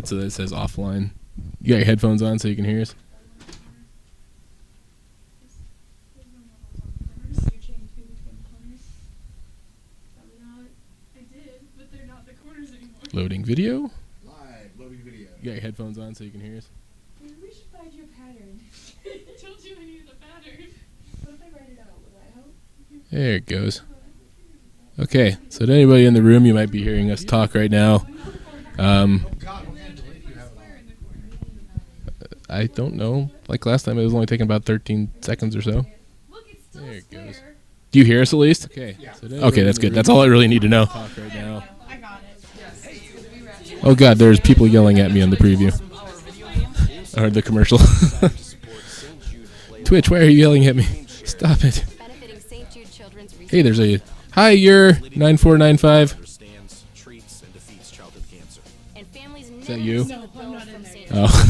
so that it says offline. You got your headphones on so you can hear us? Loading video? Live, loading video. You got your headphones on so you can hear us? We should find you a pattern. I told you I needed a pattern. What if I write it out? Will that help? There it goes. Okay, so to anybody in the room, you might be hearing us talk right now. I don't know. Like last time, it was only taking about 13 seconds or so. There it goes. Do you hear us at least? Okay. Okay, that's good. That's all I really need to know. Talk right now. I got it. Oh God, there's people yelling at me on the preview. Or the commercial. Twitch, why are you yelling at me? Stop it. Hey, there's a... Hi, you're 9495. Is that you? No, I'm not in there. Oh.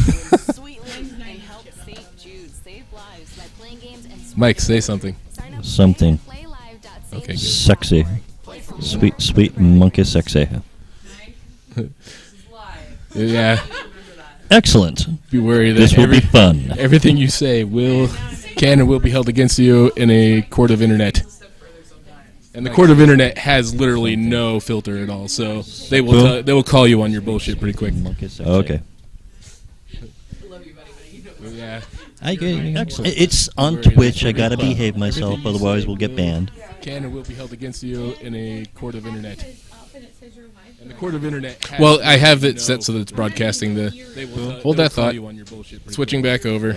Mike, say something. Something. Okay, good. Sexy. Sweet, sweet monkey sexy. Yeah. Excellent. Be worried that This will be fun. everything you say can and will be held against you in a court of internet. And the court of internet has literally no filter at all, so they will call you on your bullshit pretty quick. Okay. Yeah. It's on Twitch. I gotta behave myself, otherwise we'll get banned. Can and will be held against you in a court of internet. And the court of internet has well, I have it set so that it's broadcasting the... Hold that thought. Switching back over.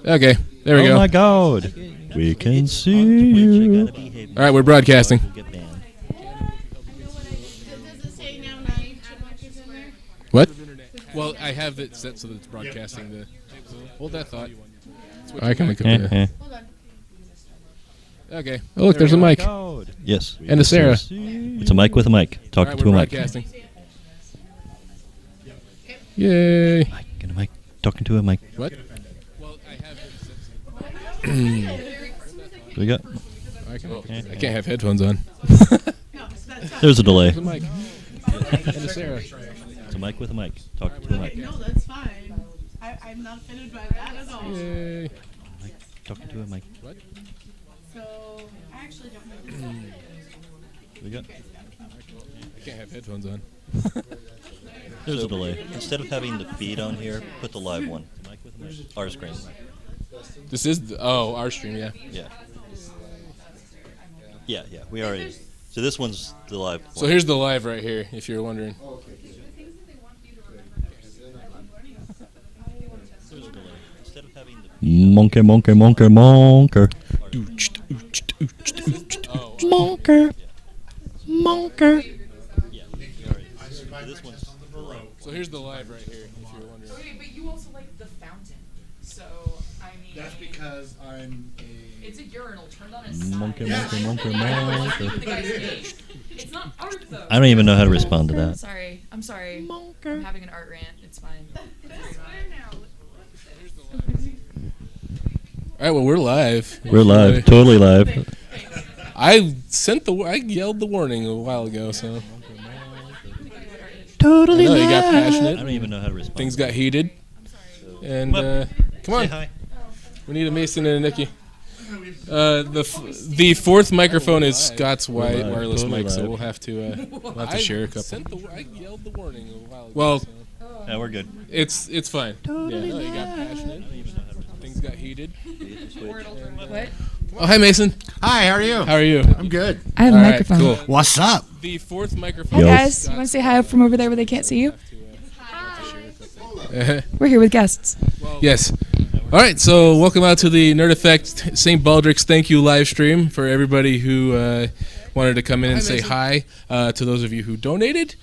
Okay, there we go. Oh my God. We can see you. All right, we're broadcasting. What? Well, I have it set so that it's broadcasting the... Hold that thought. I can look up there. Okay. Oh, look, there's a mic. Yes. And a Sarah. It's a mic with a mic. Talking All right, to a mic. broadcasting. Yay. Mic and a mic. Talking to a mic. What? What do we got? I can't have headphones on. There's a delay. There's a mic. And a Sarah. It's a mic with a mic. Talking to a mic. No, that's fine. I'm not offended by that at all. Yay. Mic. Talking to a mic. What? So, I actually don't know this. What do we got? I can't have headphones on. There's a delay. Instead of having the feed on here, put the live one. Our screen. This is our stream, yeah. Yeah. Yeah, we already. So this one's the live one. So here's the live right here, if you're wondering. Monkey. Monker. So here's the live right here, if you're wondering. Okay, but you also like the fountain. So, I mean... That's because I'm a... It's a urinal turned on its side. Monkey. It's not art, though. I don't even know how to respond to that. I'm sorry. I'm having an art rant. It's fine. All right, well, we're live. We're live. Totally live. I yelled the warning a while ago, so... Totally I know, live. you got passionate. I don't even know how to respond. Things got heated. And, come on. Say hi. We need a Mason and a Nikki. The fourth microphone is Scott's wireless Totally mic, so live. we'll have to share a couple. I yelled the warning a while ago. Well, Yeah, we're good. it's fine. Totally You got passionate. Things got heated. What? Oh, hi, Mason. Hi, how are you? How are you? I'm good. I have All a right, microphone. cool. What's up? The fourth microphone. Hi, Yo. guys. You want to say hi from over there where they can't see you? We're here with guests. Yes. All right, so welcome out to the Nerd Effect St. Baldrick's thank you live stream for everybody who wanted to come in and say hi. To those of you who donated,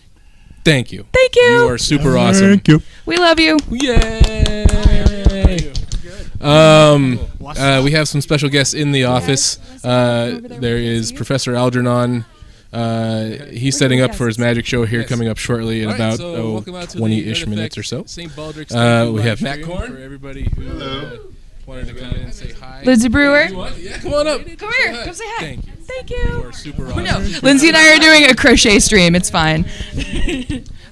thank you. Thank you. You are super awesome. Thank you. We love you. Yay! We have some special guests in the office. There is Professor Algernon. He's setting up for his magic show here coming up shortly in about 20-ish minutes or so. We have Matt Korn for everybody who wanted to come in and say hi. Lindsay Brewer. Yeah, come on up. Come here. Come say hi. Thank you. Thank you. You are super awesome. No, Lindsay and I are doing a crochet stream. It's fine.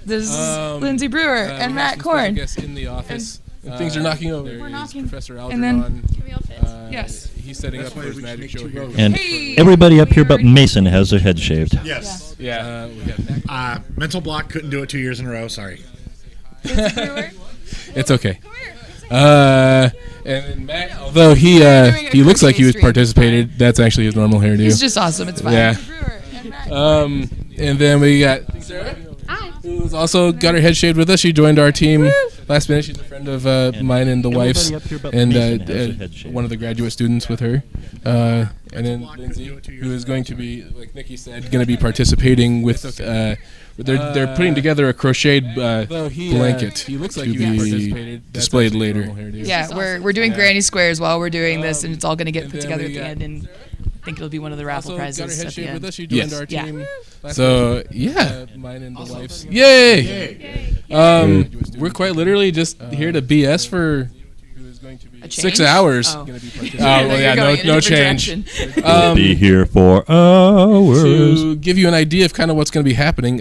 This is Lindsay Brewer and Matt Korn. Guest in the office. And things are knocking over. We're knocking. Professor Algernon. And then- Can we all fit? Yes. He's setting up for his magic show here. And Hey, everybody up here but Mason has their head shaved. Yes. Yeah. We got Mental block. Couldn't do it 2 years in a row. Sorry. Lindsay Brewer. It's okay. Come here. And then Matt, although he looks like he was participated, that's actually his normal hairdo. He's just awesome. It's fine. Yeah. Lindsay Brewer and Matt Korn. And then we got Sarah, Hi. who's also got her head shaved with us. She joined our team last minute. She's a friend of mine and the wife's, everybody up here but and Mason has their head shaved. one of the graduate students with her. And then Lindsay, who is going to be, like Nikki said, going to be participating with. They're putting together a crocheted blanket he looks to like he be participated. displayed later. Yeah, we're doing granny squares while we're doing this, and it's all going to get and put then together at we the got end, and I think it'll be one of the raffle Also got her prizes head at the shaved with end. us. She joined Yes. our Yeah. team. So yeah, mine and the wife's. Yay! We're quite literally just here to BS for A 6 change? hours. Oh. Well, yeah, You're going in a no different change. direction. Be here for hours. To give you an idea of kind of what's going to be happening,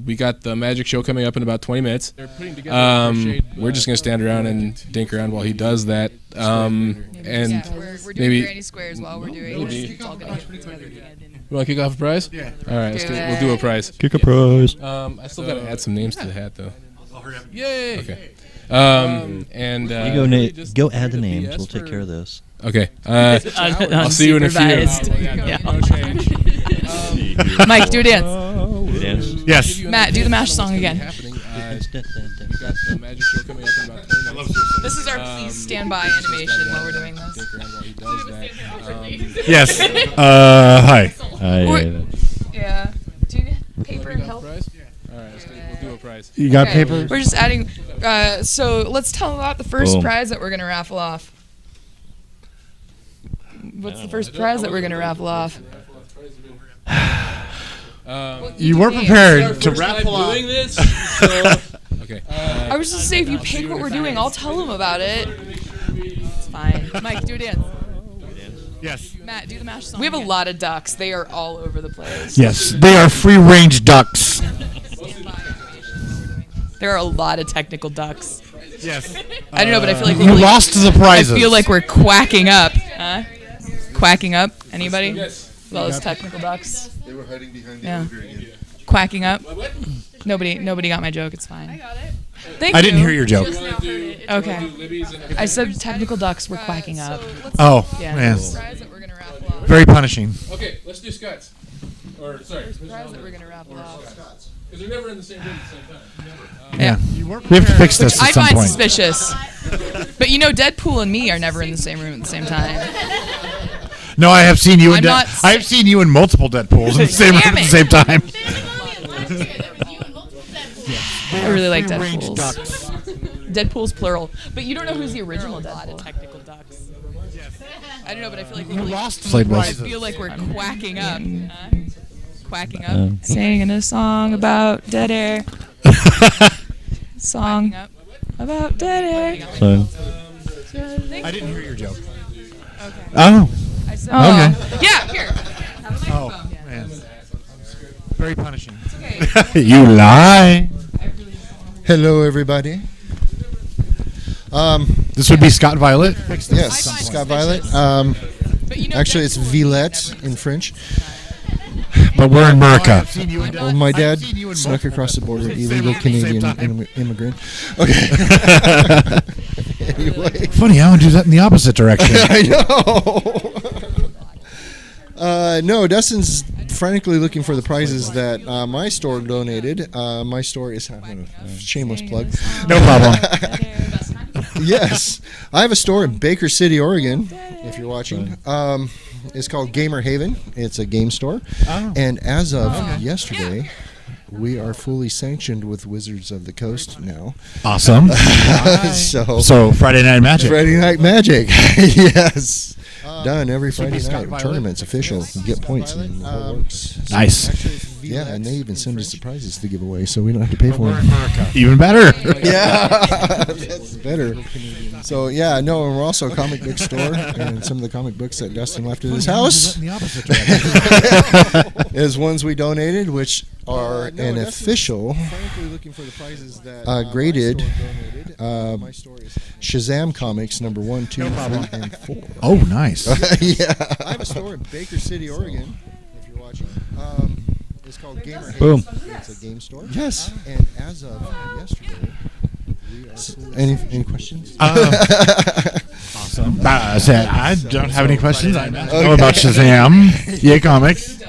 we got the magic show coming up in about 20 minutes. We're just going to stand around and dink around while he does that. And Yeah, we're doing maybe- granny squares while we're doing this. It's all going to get put together at the end. And you want to kick off a prize? Yeah. All right, we'll do a prize. Kick a prize. I still got to add some names to the hat, though. Yay. Okay. And You go, Nate. Go add the names. We'll take care of this. Okay. I'll see you in a few. Unsupervised. Yeah, no change. Mike, do a dance. Dance. Yes. Matt, do the MASH song again. We got the magic show coming up in about 20 minutes. This is our please stand by animation while we're doing this. Dink around while he does that. Yes. Hi. Yeah. Do you get paper and help? Prize? All right, we'll do a prize. You got Okay. paper? We're just adding. So let's tell them about the first Boom. prize that we're gonna raffle off. What's the first prize that we're gonna raffle off? You were prepared to raffle off. doing this, so okay. I was just saying, if you pick what we're doing, I'll tell them about it. It's fine. Mike, do a dance. Yes. Matt, do the MASH song. We have a lot of ducks. They are all over the place. Yes. They are free-range ducks. There are a lot of technical ducks. Yes. I don't know, but I feel like You lost the I prizes. feel like we're quacking up. Huh? Quacking up? Anybody? With all those technical ducks. They were hiding behind the Yeah. elevator again. Quacking up. Nobody got my joke. It's fine. I got it. Thank I you. didn't hear your joke. Okay. I said technical ducks were quacking up. Oh, Yeah. man. Prize that we're gonna raffle off. Very punishing. Okay, let's do Scott's. Or sorry, Prize that we're gonna raffle off. because they're never in the same room at the same time. Yeah. We have to fix this I at some find point. suspicious. But you know, Deadpool and me are never in the same room at the same time. No, I have seen you in. I'm not I have seen you in multiple Deadpools in the same room Damn at the it. same time. I really like Deadpools. Deadpool's plural. But you don't know who's the original Deadpool. Technical ducks. I don't know, but I feel like You lost the I prizes. feel like we're quacking up. Huh? Quacking up. Singing a song about dead air. Song about dead air. So, I didn't hear your joke. Okay. Oh. I said, Okay. Yeah, here. Oh, man. Very punishing. Okay. You lie. Hello, everybody. This would be Scott Violet. Yes, I find Scott Violet. But you know, Actually, it's Deadpool- Villette in French. But we're in America. Well, my dad snuck across the border, illegal Canadian immigrant. Okay. Anyway, Funny, I would do that in the opposite direction. I know. No, Dustin's frantically looking for the prizes that my store donated. My store is shameless plug. No problem. Yes, I have a store in Baker City, Oregon. If you're watching, it's called Gamer Haven. It's a game store, and as of yesterday, we are fully sanctioned with Wizards of the Coast now. Awesome. So Friday Night Magic. Friday Night Magic, yes, done every Should be Friday Scott night. Violet. Tournaments official. You get points and the whole works. Nice. Yeah, and they even send us the prizes to give away, so we don't have to pay for them. Even better. Yeah, that's better. So yeah, no, and we're also a comic book store, and some of the comic books that Dustin left at his house In the opposite direction. is ones we donated, which are an official graded Shazam comics number 1, 2, 3, and 4. Oh, nice. Yeah. I have a store in Baker City, Oregon, if you're watching. It's called Gamer Haven. Boom. It's a game store. Yes. And as of yesterday, any questions? Awesome. I don't have any questions. I know about Shazam. Yay Comics.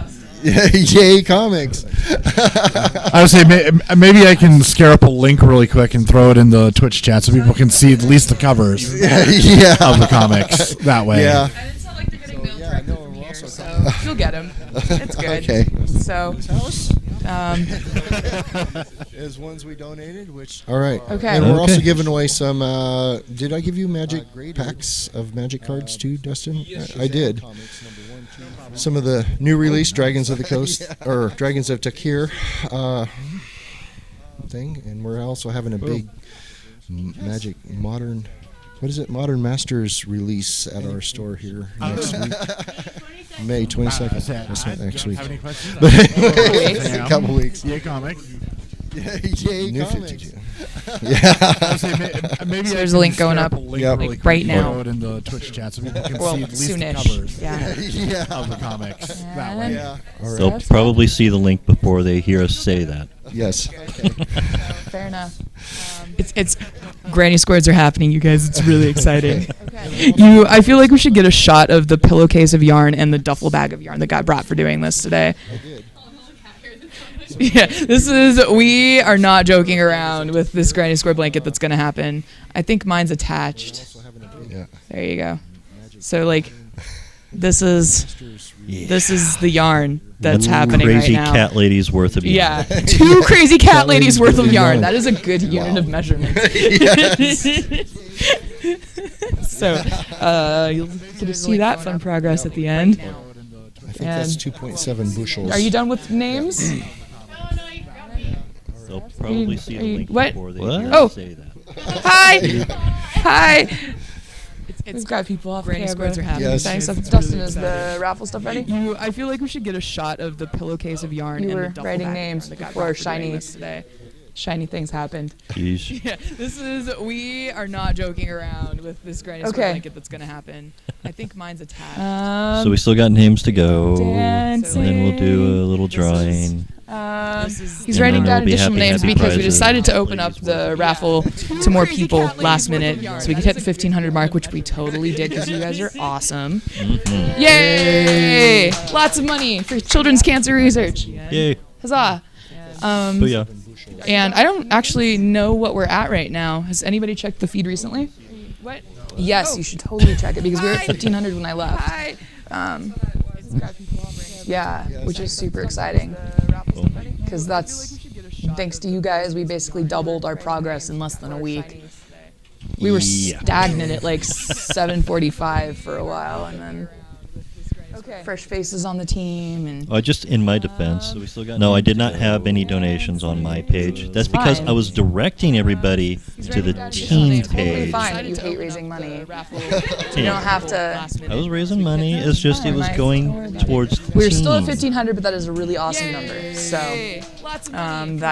Yay Comics. I would say maybe I can scare up a link really quick and throw it in the Twitch chat so people can see at least the covers of the comics that way. Yeah. And it's not like they're getting mailed directly from here, so you'll get them. It's good. Okay. So, is ones we donated, which all right. Okay. And we're also giving away some. Did I give you magic packs of magic cards too, Dustin? I did. Some of the new release Dragons of the Coast or Dragons of Takir thing, and we're also having a big magic modern. What is it? Modern Masters release at our store here next week. May 22nd. That's not next week. Have any questions? But anyway, a couple weeks. Yay Comics. Yay New Comics. 52. Yeah. Maybe So there's a link going up, Yep. right now. Throw it in the Twitch chat so people can Well, see at least the soonish. covers Yeah. of the comics that way. Yeah. All right. They'll probably see the link before they hear us say that. Yes. Fair enough. It's Granny Squares are happening, you guys. It's really exciting. I feel like we should get a shot of the pillowcase of yarn and the duffel bag of yarn that got brought for doing this today. Yeah, we are not joking around with this Granny Square blanket that's going to happen. I think mine's attached. Yeah. There you go. So like, this is the yarn that's happening right Crazy now. cat ladies worth of yarn. Yeah, 2 crazy cat ladies worth of yarn. That is a good unit of measurement. So you'll get to see that fun progress at the end. I think that's 2.7 bushels. Are you done with names? They'll probably see the link what? before they What? hear Oh. us say that. Hi. We've got people off Granny Squares are happening. Yes. Thanks. Dustin, is the raffle stuff ready? I feel like we should get a shot of the pillowcase of yarn. You were writing names before shiny things happened. Yeesh. Yeah, we are not joking around with this Granny Square blanket that's going to happen. I think mine's attached. So we still got names to go, and dancing. then we'll do a little drawing. He's And writing then down there'll be additional happy, names happy because we prizes. decided to open up the raffle to more people last minute, so we could hit the 1,500 mark, which we totally did because you guys are awesome. Mm-hmm. Yay! Lots of money for children's cancer research. Yay! Huzzah! Booyah! And I don't actually know what we're at right now. Has anybody checked the feed recently? What? Yes, you should totally check it because we were at 1,500 when I left. Yeah, which is super exciting because that's thanks to you guys. We basically doubled our progress in less than a week. We were stagnant at like 745 for a while, and then fresh faces on the team. And Just in my defense, no, I did not have any donations on my page. That's because I was directing everybody to the team totally page. fine that you hate raising money. You don't have to. I was raising money. It's just it was going towards the We're still at team. 1,500, but that is a really awesome number. So I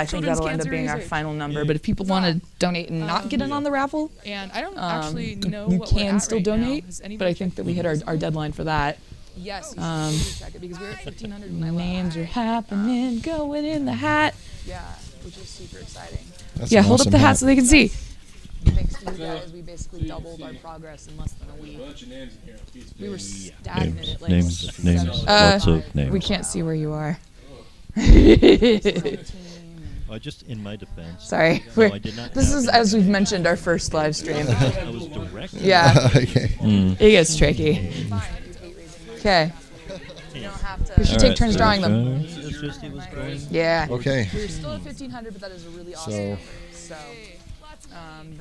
think that'll end up being our final number. But if people want to donate and not get in on the raffle, and I don't actually know you can still donate. But I think that we hit our deadline for that. Yes. Check it because we're at 1,500. Names are happening, going in the hat. Yeah, which is super exciting. That's Yeah, an hold up awesome the hat hat. so they can see. Thanks to you guys, we basically doubled our progress in less than a week. We were stagnant at like Names, lots of names. We can't see where you are. Just in my defense. Sorry. No, I did not This have is, any as we've mentioned, our first live stream. I was directing. Yeah, Okay. it gets tricky. Okay. We should take turns drawing them. It's just it was going. Yeah. Okay. We're still at 1,500, but that is a really awesome So- number. So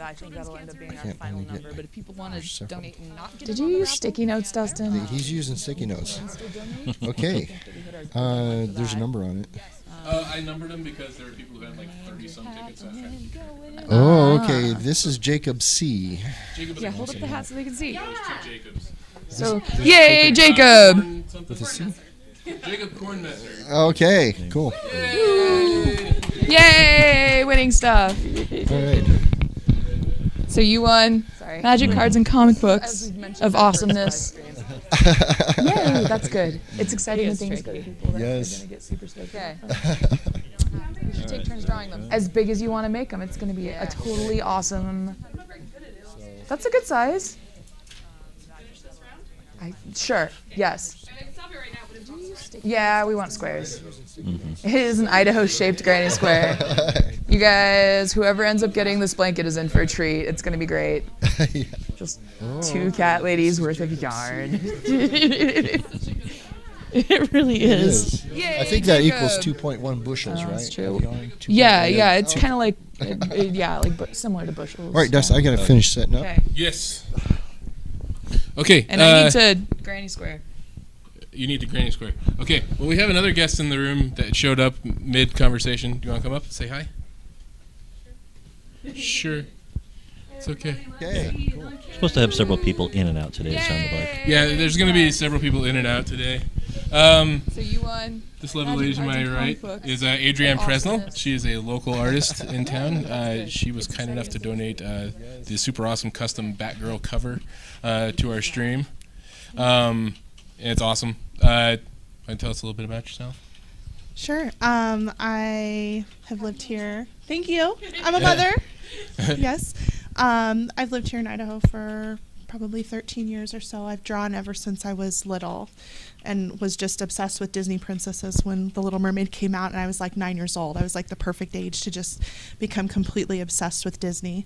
I think that'll end up being our final number. But if people want to donate and not get Did you use sticky notes, Dustin? He's using sticky notes. Okay. There's a number on it. I numbered them because there were people who had like 30-some tickets. Oh, okay. This is Jacob C. Jacob's Yeah, hold up the hat so they can see. Jacobs. So, yay, Jacob! With a C? Jacob Cornmaster. Okay, cool. Yay! Yay! Winning stuff. All right. So you won magic cards and comic books of awesomeness. Yay! That's good. It's exciting when things go to people that are going to get super stoked. Okay. You should take turns drawing them. As big as you want to make them. It's going to be a totally awesome. That's a good size. Sure. Yes. Yeah, we want squares. It is an Idaho-shaped granny square. You guys, whoever ends up getting this blanket is in for a treat. It's going to be great. Just 2 cat ladies worth of yarn. It really is. I think that equals 2.1 bushels, right? That's true. Yeah. It's kind of like, similar to bushels. All right, Dustin, I got to finish setting up. Okay. Yes. Okay. And I need to granny square. You need the granny square. Okay. Well, we have another guest in the room that showed up mid-conversation. Do you want to come up and say hi? Sure. It's okay. Okay. Cool. We're supposed to have several people in and out today, it sounded like. Yeah, there's going to be several people in and out today. So you won. This lovely lady to my right is Adrienne Presnell. She is a local artist in town. She was kind enough to donate the super awesome custom Batgirl cover to our stream. And it's awesome. Want to tell us a little bit about yourself? Sure. I have lived here. Thank you. I'm a mother. Yes. I've lived here in Idaho for probably 13 years or so. I've drawn ever since I was little and was just obsessed with Disney princesses when The Little Mermaid came out, and I was like 9 years old. I was like the perfect age to just become completely obsessed with Disney.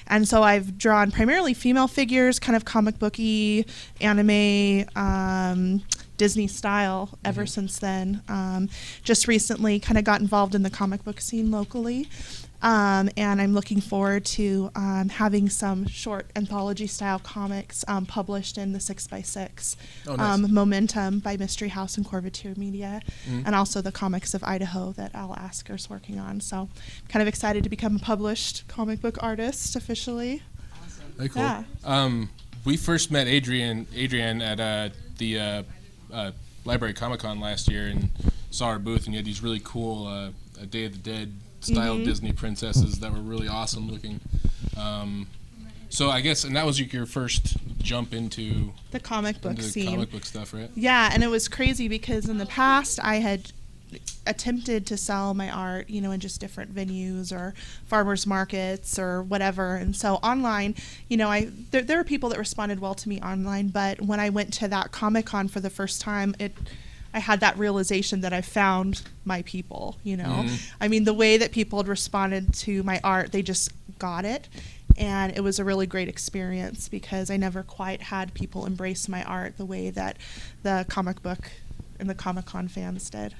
And so I've drawn primarily female figures, kind of comic booky, anime, Disney style ever since then. Just recently kind of got involved in the comic book scene locally. And I'm looking forward to having some short anthology style comics published in the 6x6 Momentum by Mystery House and Corvature Media, and also the Comics of Idaho that Al Asker's working on. So I'm kind of excited to become a published comic book artist officially. Awesome. Very cool. Yeah. We first met Adrienne at the Library Comic-Con last year and saw our booth, and you had these really cool Day of the Dead style Disney princesses that were really awesome looking. So I guess, and that was your first jump into the comic book scene. Comic book stuff, right? Yeah, and it was crazy because in the past I had attempted to sell my art, in just different venues or farmers markets or whatever. And so online, there were people that responded well to me online, but when I went to that Comic-Con for the first time, I had that realization that I found my people, I mean, the way that people had responded to my art, they just got it. And it was a really great experience because I never quite had people embrace my art the way that the comic book and the Comic-Con fans did.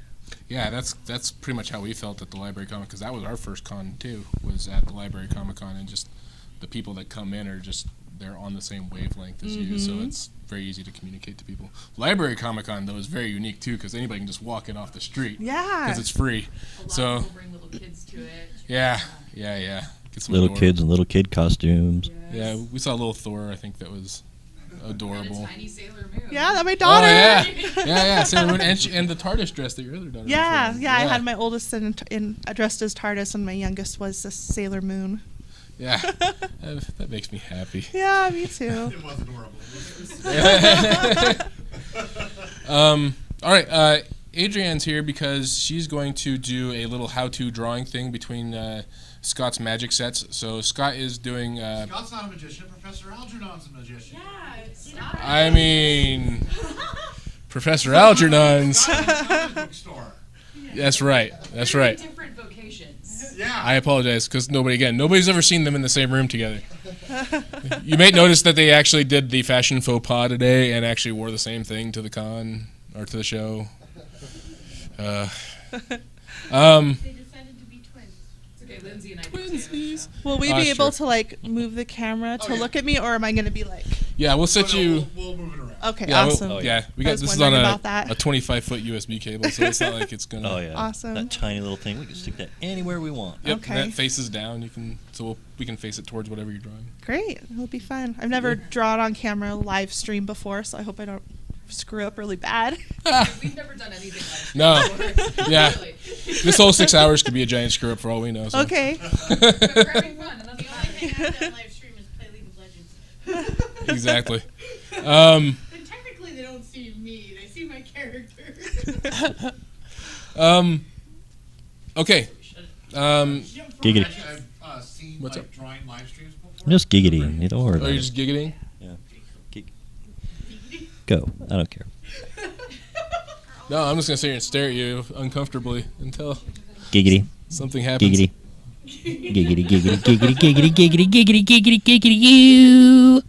Yeah, that's pretty much how we felt at the Library Comic, because that was our first con too, was at the Library Comic-Con, and just the people that come in are just, they're on the same wavelength as you, so it's very easy to communicate to people. Library Comic-Con, though, is very unique too, because anybody can just walk in off the street. Yeah. Because it's free. A lot of people bring little kids to it. Yeah. Get some Little kids and little kid costumes. Yeah, we saw a little Thor, I think that was adorable. And a tiny Sailor Moon. Yeah, that's my daughter. Oh, yeah, Sailor Moon, and the TARDIS dress that your other daughter was wearing. I had my oldest in dressed as TARDIS, and my youngest was the Sailor Moon. Yeah, that makes me happy. Yeah, me too. It was adorable. All right, Adrienne's here because she's going to do a little how-to drawing thing between Scott's magic sets. So Scott is doing... Scott's not a magician. Professor Algernon's a magician. Yeah. I mean... Professor Algernon's... Bookstore. That's right. Different vocations. Yeah. I apologize, because nobody's ever seen them in the same room together. You may notice that they actually did the fashion faux pas today and actually wore the same thing to the con, or to the show. They decided to be twins. It's okay, Lindsay and I twinsies. Will we be able to move the camera to look at me, or am I going to be like? Yeah, we'll set you. We'll move it around. Okay, Yeah, awesome. we got was this is on wondering a about that. 25-foot USB cable, so it's not like it's gonna. Oh yeah. Awesome. That tiny little thing, we can stick that anywhere we want. Yep, Okay. that faces down. We can face it towards whatever you're drawing. Great, it'll be fun. I've never drawn on camera live stream before, so I hope I don't screw up really bad. We've never done anything like No. that. Yeah. This whole 6 hours could be a giant screw up for all we know. So. Okay. But we're having fun, and that's The the only only thing I've done live stream is play League of Legends. Exactly. But technically, they don't see me; they see my character. Okay. Giggity. I've seen What's up? drawing live streams before. Just giggity. You don't worry Oh, about you're it. just giggling? Yeah. Go. I don't care. No, I'm just gonna sit here and stare at you uncomfortably until Giggity. something happens. Giggity. Giggity, giggity, giggity, giggity, giggity, giggity, giggity, giggity, you.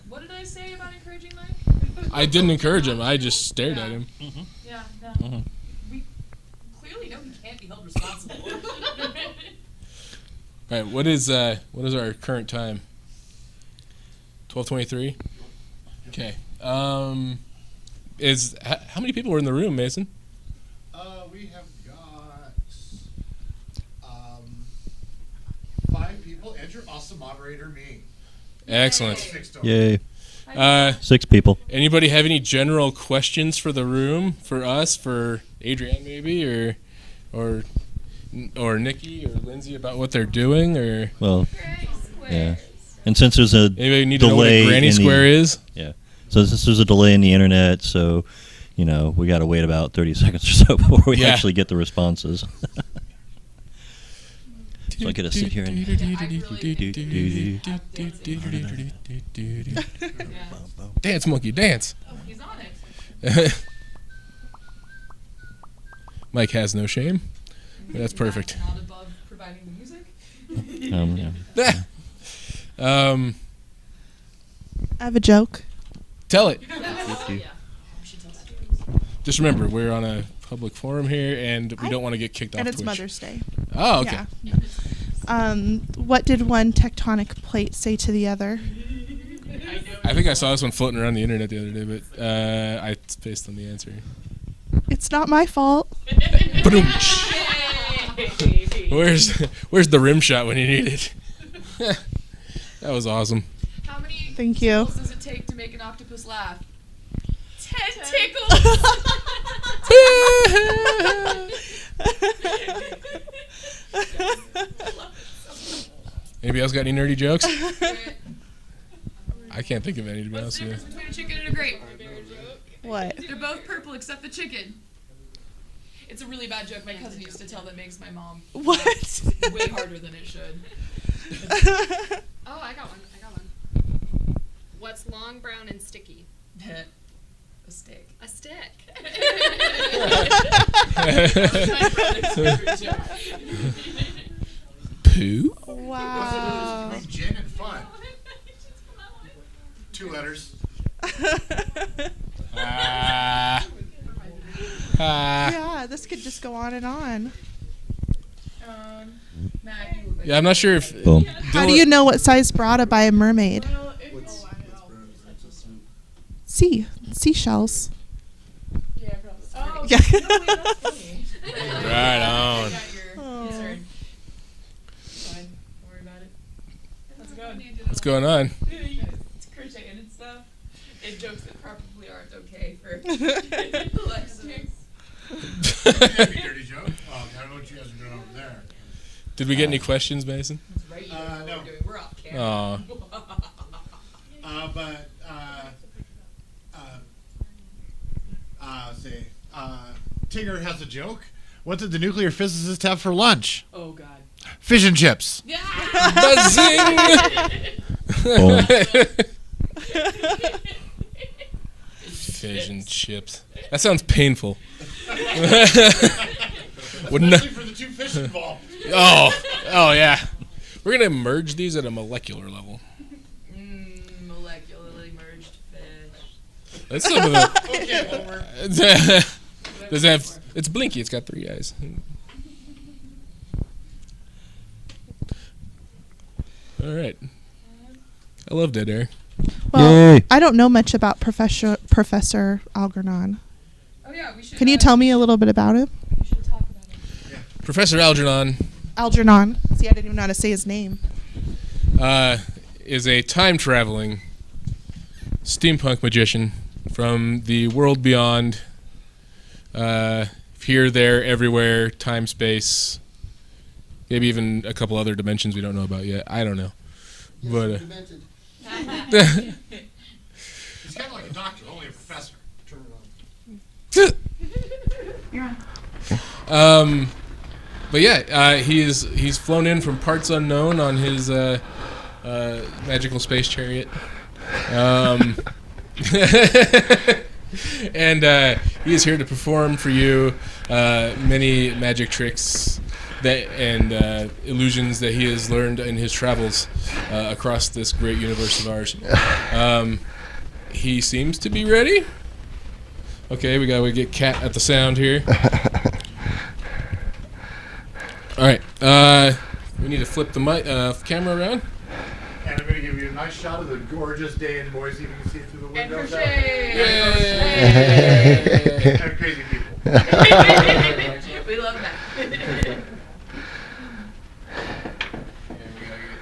What did I say about encouraging Mike? I didn't encourage him. I just stared at him. Yeah, no. We clearly know he can't be held responsible. All right. What is our current time? 12:23. Okay. How many people were in the room, Mason? We have got 5 people, and your awesome moderator, me. Excellent. 6 total. Yay. 6 people. Anybody have any general questions for the room, for us, for Adrienne maybe, or Nikki or Lindsay about what they're doing, or Well, yeah. And since there's a anybody need to know what a delay granny in square is? Yeah. So since there's a delay in the internet, so we got to wait about 30 seconds or so before we actually get the responses. So I get to sit here and dance, monkey, dance. Oh, he's on it. Mike has no shame. That's perfect. Not above providing the music. yeah. I have a joke. Tell it. Yeah. Just remember, we're on a public forum here, and we don't want to get kicked off And it's Twitch. Mother's Day. Oh, okay. Yeah. What did one tectonic plate say to the other? I think I saw this one floating around the internet the other day, but I spaced on the answer. It's not my fault. Ba-doom-tsh. Where's the rim shot when you need it? That was awesome. How many Thank you. tickles does it take to make an octopus laugh? 10 tickles. Anybody else got any nerdy jokes? I can't think of any, to be What's honest the with you. difference between a chicken and a grape? What? They're both purple except the chicken. It's a really bad joke my cousin used to tell that makes my mom What? laugh way harder than it should. Oh, I got one. What's long, brown, and sticky? A stick. A stick. My brother's favorite joke. Poo? Wow. Gin and fun. 2 letters. Yeah, this could just go on and on. Matt, you look like Yeah, I'm not sure if. Boom. How do you know what size bra to buy a mermaid? Seashells. Yeah, probably. Oh, Yeah. no, wait, that's funny. Right on. I got your concern. Fine, don't worry about it. How's it going? What's going on? It's crocheting and stuff. And jokes that probably aren't okay for Lexus. Dirty joke. Oh, I don't know what you guys are doing over there. Did we get any questions, Mason? Right, you know what no. we're doing. We're off camera. Aw. Tigger has a joke. What did the nuclear physicist have for lunch? Oh, God. Fish and chips. Buzzing! Boom. Fish and chips. That sounds painful. Wouldn't Especially for the 2 fish involved. Oh yeah. We're gonna merge these at a molecular level. Molecularly merged fish. That's some of the. Okay, Homer. Does it have? It's blinky. It's got 3 eyes. All right. I love dead air. Well, Yay. I don't know much about Professor Algernon. Oh, yeah, we should. Can you tell me a little bit about him? We should talk about it. Professor Algernon Algernon. See, I didn't even know how to say his name. is a time traveling steampunk magician from the world beyond. Here, there, everywhere, time, space, maybe even a couple other dimensions we don't know about yet. I don't know. Yes, But invented. He's kind of like a doctor, only a professor. Turn it on. but yeah, he's flown in from parts unknown on his magical space chariot. And he is here to perform for you many magic tricks and illusions that he has learned in his travels across this great universe of ours. He seems to be ready. Okay, we get Cat at the sound here. All right, we need to flip the camera around. And I'm going to give you a nice shot of the gorgeous day in Boise. You can see through the windows. And crazy people. We love that.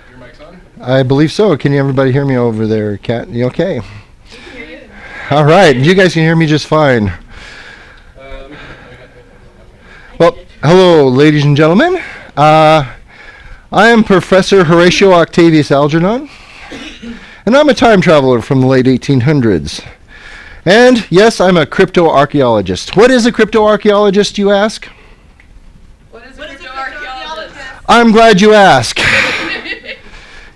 Your mic's on? I believe so. Can everybody hear me over there, Kat? You okay? All right. You guys can hear me just fine. Well, hello, ladies and gentlemen. I am Professor Horatio Octavius Algernon, and I'm a time traveler from the late 1800s. And yes, I'm a cryptoarchaeologist. What is a cryptoarchaeologist, you ask? What is a cryptoarchaeologist? I'm glad you ask.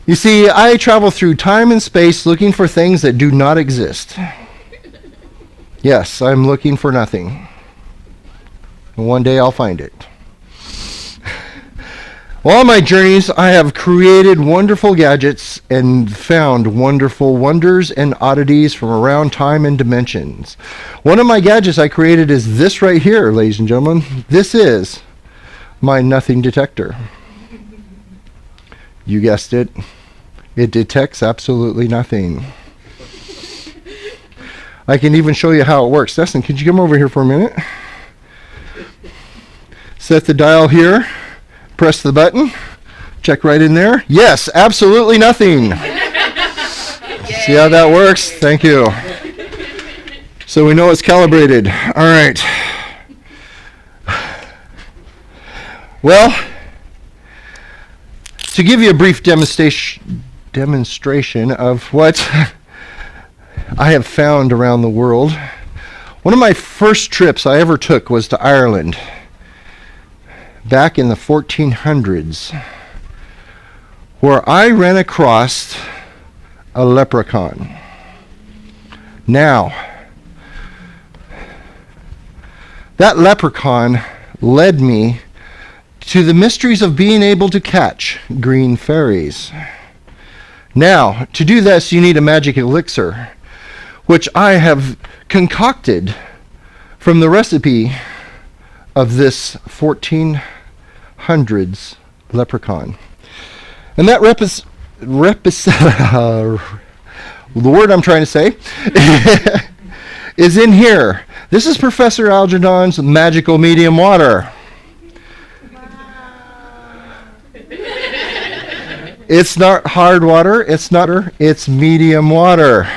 You see, I travel through time and space looking for things that do not exist. Yes, I'm looking for nothing. And one day I'll find it. Well, on my journeys, I have created wonderful gadgets and found wonderful wonders and oddities from around time and dimensions. One of my gadgets I created is this right here, ladies and gentlemen. This is my nothing detector. You guessed it. It detects absolutely nothing. I can even show you how it works. Dustin, could you come over here for a minute? Set the dial here. Press the button. Check right in there. Yes, absolutely nothing. See how that works? Thank you. So we know it's calibrated. All right. Well, to give you a brief demonstration of what I have found around the world, one of my first trips I ever took was to Ireland. Back in the 1400s, where I ran across a leprechaun. Now, that leprechaun led me to the mysteries of being able to catch green fairies. Now, to do this, you need a magic elixir, which I have concocted from the recipe of this 1400s leprechaun. And that the word I'm trying to say is in here. This is Professor Algernon's magical medium water. It's not hard water, it's medium water.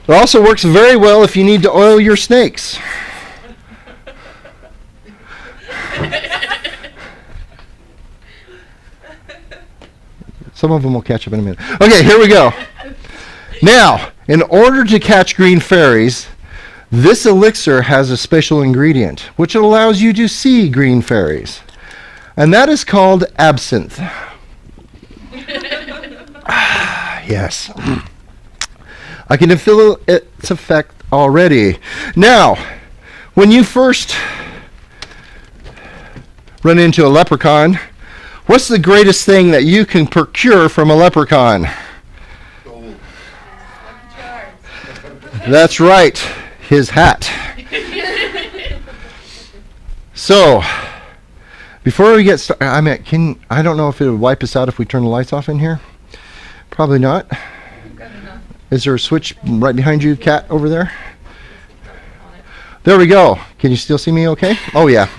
It also works very well if you need to oil your snakes. Some of them will catch up in a minute. Okay, here we go. Now, in order to catch green fairies, this elixir has a special ingredient which allows you to see green fairies. And that is called absinthe. Yes. I can feel its effect already. Now, when you first run into a leprechaun, what's the greatest thing that you can procure from a leprechaun? Gold. That's right, his hat. So, before we get started, I don't know if it would wipe us out if we turn the lights off in here. Probably not. Is there a switch right behind you, Kat, over there? There we go. Can you still see me okay? Oh, yeah.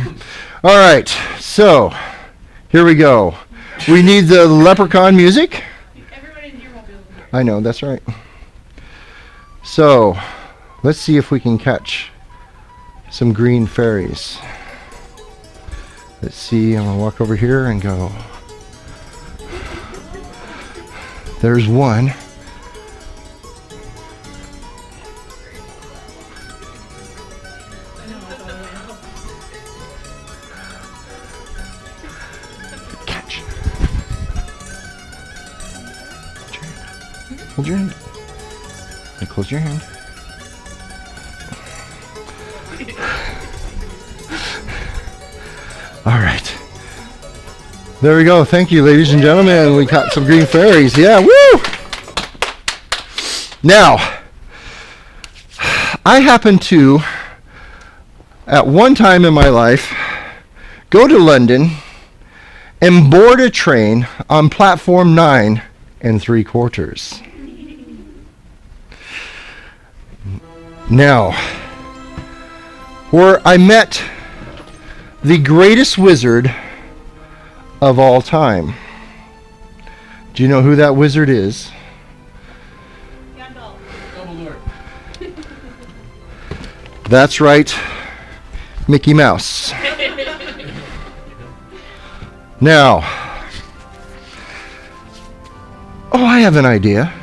All right. So, here we go. We need the leprechaun music. Everyone in here won't be able to hear. I know, that's right. So, let's see if we can catch some green fairies. Let's see, I'm gonna walk over here and go. There's one. Catch. Hold your hand. And close your hand. All right. There we go. Thank you, ladies and gentlemen. We caught some green fairies. Yeah, woo! Now, I happen to, at one time in my life, go to London and board a train on platform 9 3/4. Now, where I met the greatest wizard of all time. Do you know who that wizard is? That's right, Mickey Mouse. Now, I have an idea.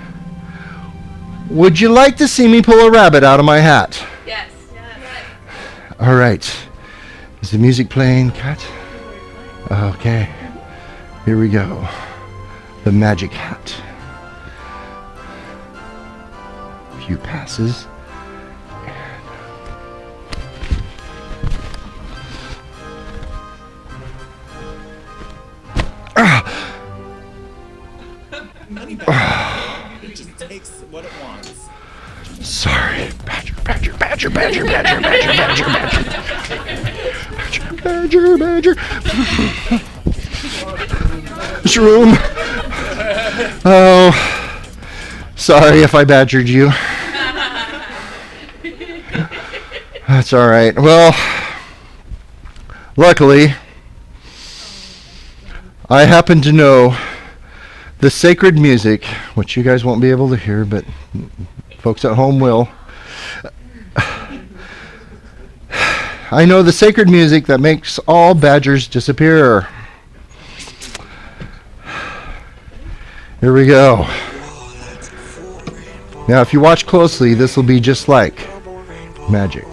Would you like to see me pull a rabbit out of my hat? Yes. All right. Is the music playing, Kat? Okay. Here we go. The magic hat. A few passes. It just takes what it wants. Sorry. Badger. Shroom. Oh, sorry if I badgered you. That's all right. Well, luckily, I happen to know the sacred music, which you guys won't be able to hear, but folks at home will. I know the sacred music that makes all badgers disappear. Here we go. Now, if you watch closely, this will be just like magic.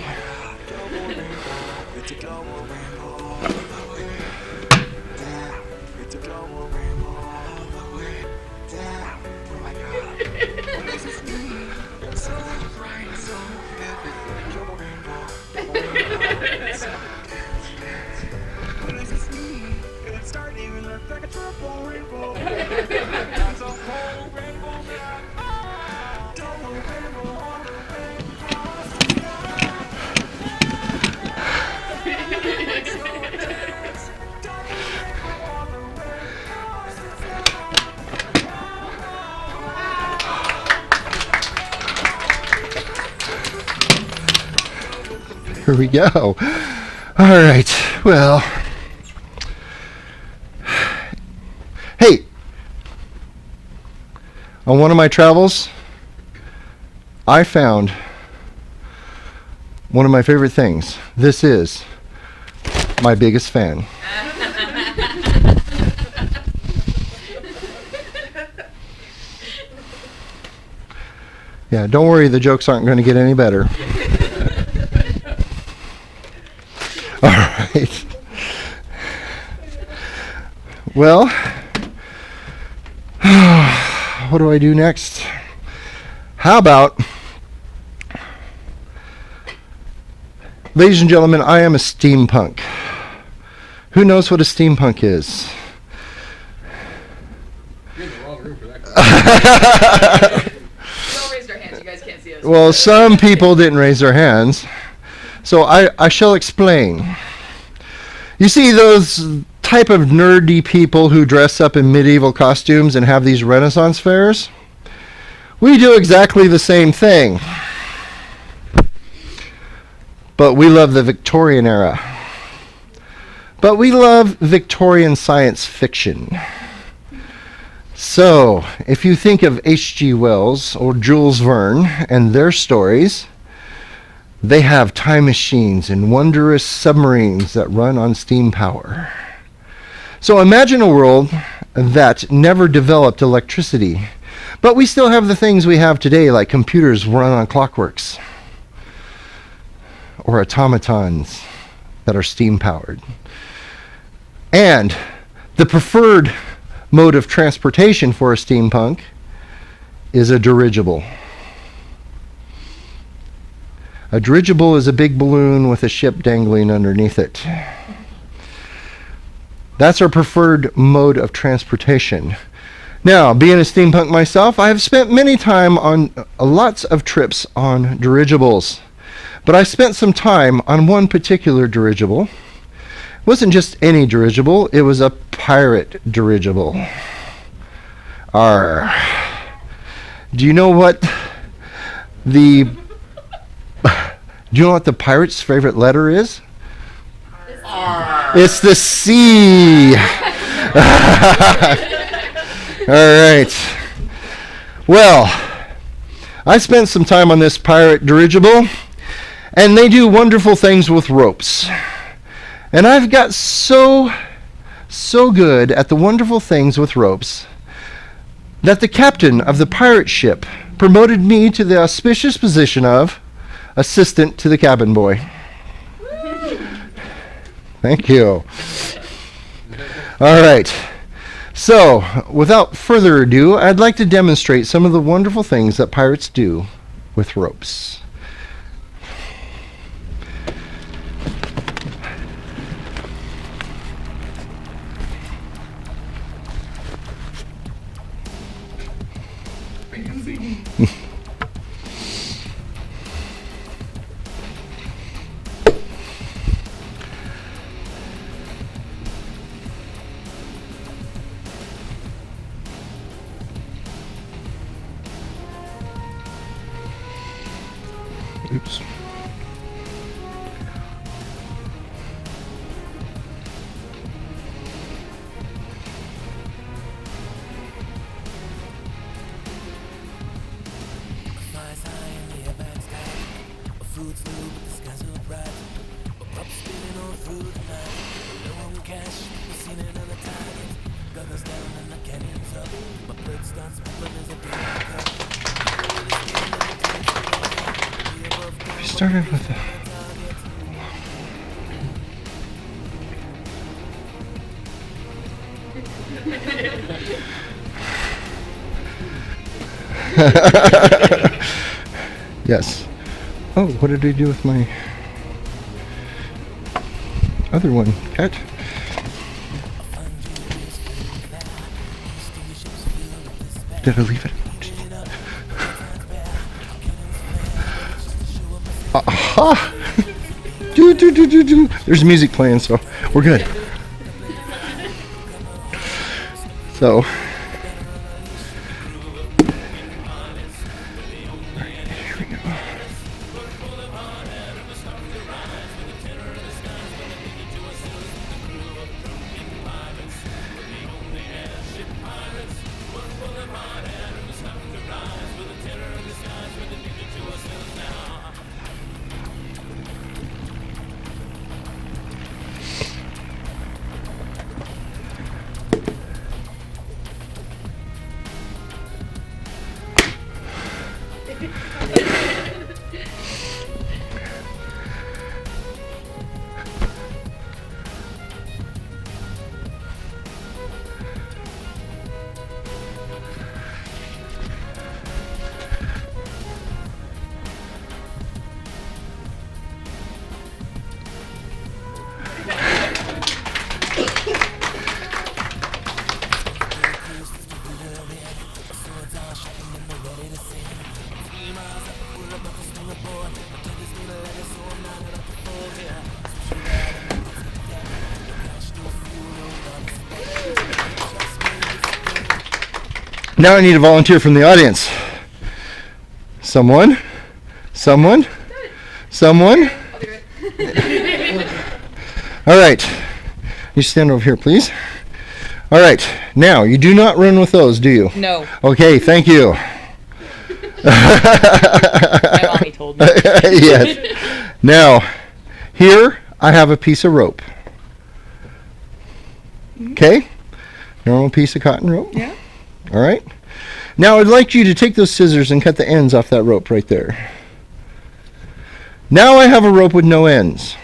Here we go. All right. Well, hey, on one of my travels, I found one of my favorite things. This is my biggest fan. Yeah, don't worry, the jokes aren't going to get any better. All right. Well, what do I do next? How about, ladies and gentlemen, I am a steampunk. Who knows what a steampunk is? You're in the wrong room for that. We all raised our hands. You guys can't see us. Well, some people didn't raise their hands. So I shall explain. You see those type of nerdy people who dress up in medieval costumes and have these Renaissance fairs? We do exactly the same thing. But we love the Victorian era. But we love Victorian science fiction. So, if you think of H.G. Wells or Jules Verne and their stories, they have time machines and wondrous submarines that run on steam power. So imagine a world that never developed electricity, but we still have the things we have today, like computers run on clockworks, or automatons that are steam powered. And the preferred mode of transportation for a steampunk is a dirigible. A dirigible is a big balloon with a ship dangling underneath it. That's our preferred mode of transportation. Now, being a steampunk myself, I have spent many time on lots of trips on dirigibles. But I spent some time on one particular dirigible. It wasn't just any dirigible, it was a pirate dirigible. Arr. Do you know what the pirate's favorite letter is? It's the C. All right. Well, I spent some time on this pirate dirigible, and they do wonderful things with ropes. And I've got so good at the wonderful things with ropes that the captain of the pirate ship promoted me to the auspicious position of assistant to the cabin boy. Thank you. All right. So, without further ado, I'd like to demonstrate some of the wonderful things that pirates do with ropes. Oops. Started with yes. Oh, what did I do with my other one? Cat? Did I leave it? Aha! Do. There's music playing, so we're good. So. Here we go. Now I need a volunteer from the audience. Someone? All right. You stand over here, please. All right. Now, you do not run with those, do you? No. Okay, thank you. My mommy told me. Yes. Now, here I have a piece of rope. Okay? Normal piece of cotton rope. Yeah. All right. Now, I'd like you to take those scissors and cut the ends off that rope right there. Now I have a rope with no ends.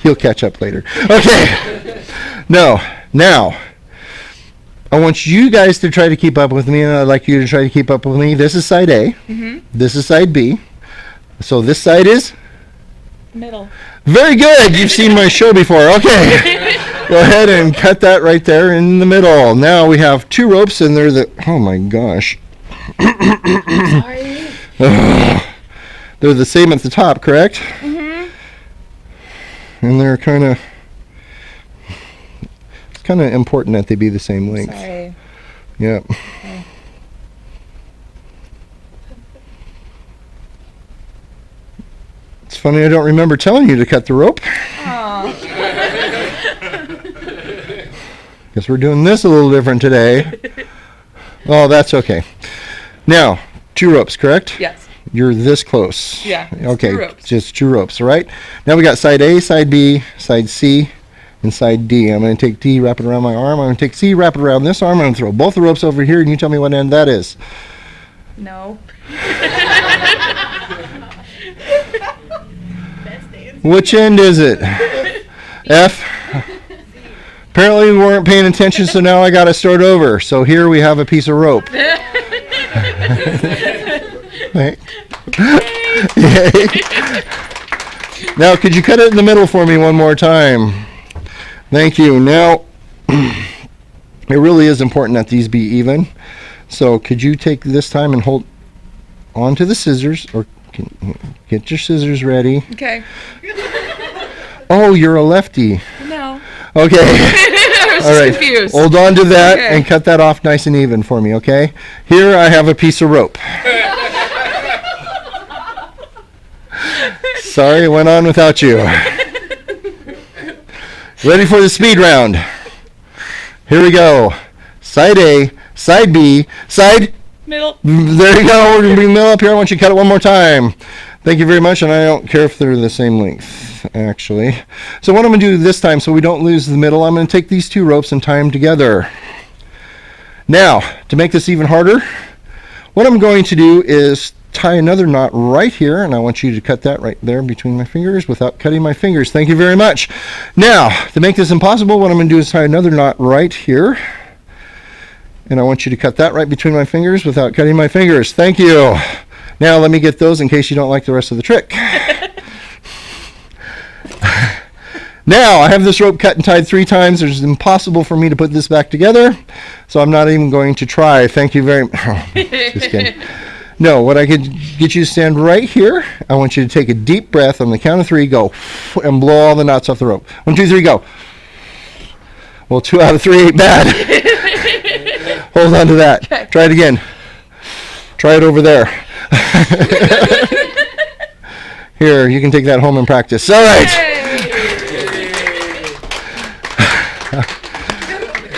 He'll catch up later. Okay. No. Now, I want you guys to try to keep up with me, and I'd like you to try to keep up with me. This is side A. This is side B. So this side is? Middle. Very good. You've seen my show before. Okay. Go ahead and cut that right there in the middle. Now we have two ropes, and they're the... Oh, my gosh. Sorry. They're the same at the top, correct? And they're kind of... It's kind of important that they be the same length. Sorry. Yep. Okay. It's funny I don't remember telling you to cut the rope. Guess we're doing this a little different today. Oh, that's okay. Now, two ropes, correct? Yes. You're this close. Yeah. Okay, 2 ropes. just 2 ropes, all right? Now we got side A, side B, side C, and side D. I'm going to take D, wrap it around my arm. I'm going to take C, wrap it around this arm. I'm going to throw both the ropes over here, and you tell me what end that is. No. Which end is it? F? Apparently we weren't paying attention, so now I got to start over. So here we have a piece of rope. Yay. Now, could you cut it in the middle for me one more time? Thank you. Now, it really is important that these be even. So could you take this time and hold onto the scissors, or get your scissors ready. Okay. Oh, you're a lefty. No. Okay. I was All just right. confused. Hold on to that Okay. and cut that off nice and even for me, okay? Here I have a piece of rope. Sorry, it went on without you. Ready for the speed round. Here we go. Side A, side B, side... Middle. There you go. We're going to bring middle up here. I want you to cut it one more time. Thank you very much, and I don't care if they're the same length, actually. So what I'm going to do this time, so we don't lose the middle, I'm going to take these two ropes and tie them together. Now, to make this even harder, what I'm going to do is tie another knot right here, and I want you to cut that right there between my fingers without cutting my fingers. Thank you very much. Now, to make this impossible, what I'm going to do is tie another knot right here, and I want you to cut that right between my fingers without cutting my fingers. Thank you. Now let me get those in case you don't like the rest of the trick. Now I have this rope cut and tied 3 times. It's impossible for me to put this back together, so I'm not even going to try. Thank you very much. Just kidding. No, what I could get you to stand right here. I want you to take a deep breath on the count of 3, go, and blow all the knots off the rope. 1, 2, 3, go. Well, 2 out of 3 ain't bad. Hold on to that. Okay. Try it again. Try it over there. Here, you can take that home and practice. All right.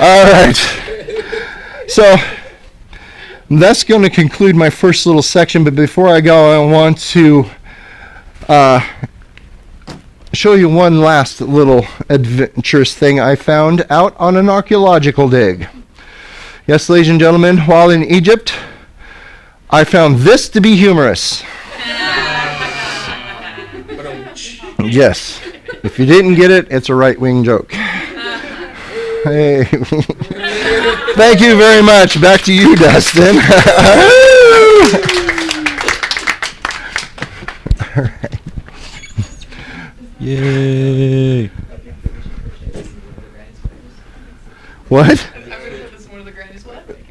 All right. So that's going to conclude my first little section. But before I go, I want to show you one last little adventurous thing I found out on an archaeological dig. Yes, ladies and gentlemen, while in Egypt, I found this to be humorous. Yes. If you didn't get it, it's a right-wing joke. Hey. Thank you very much. Back to you, Dustin. All right. Yay. What?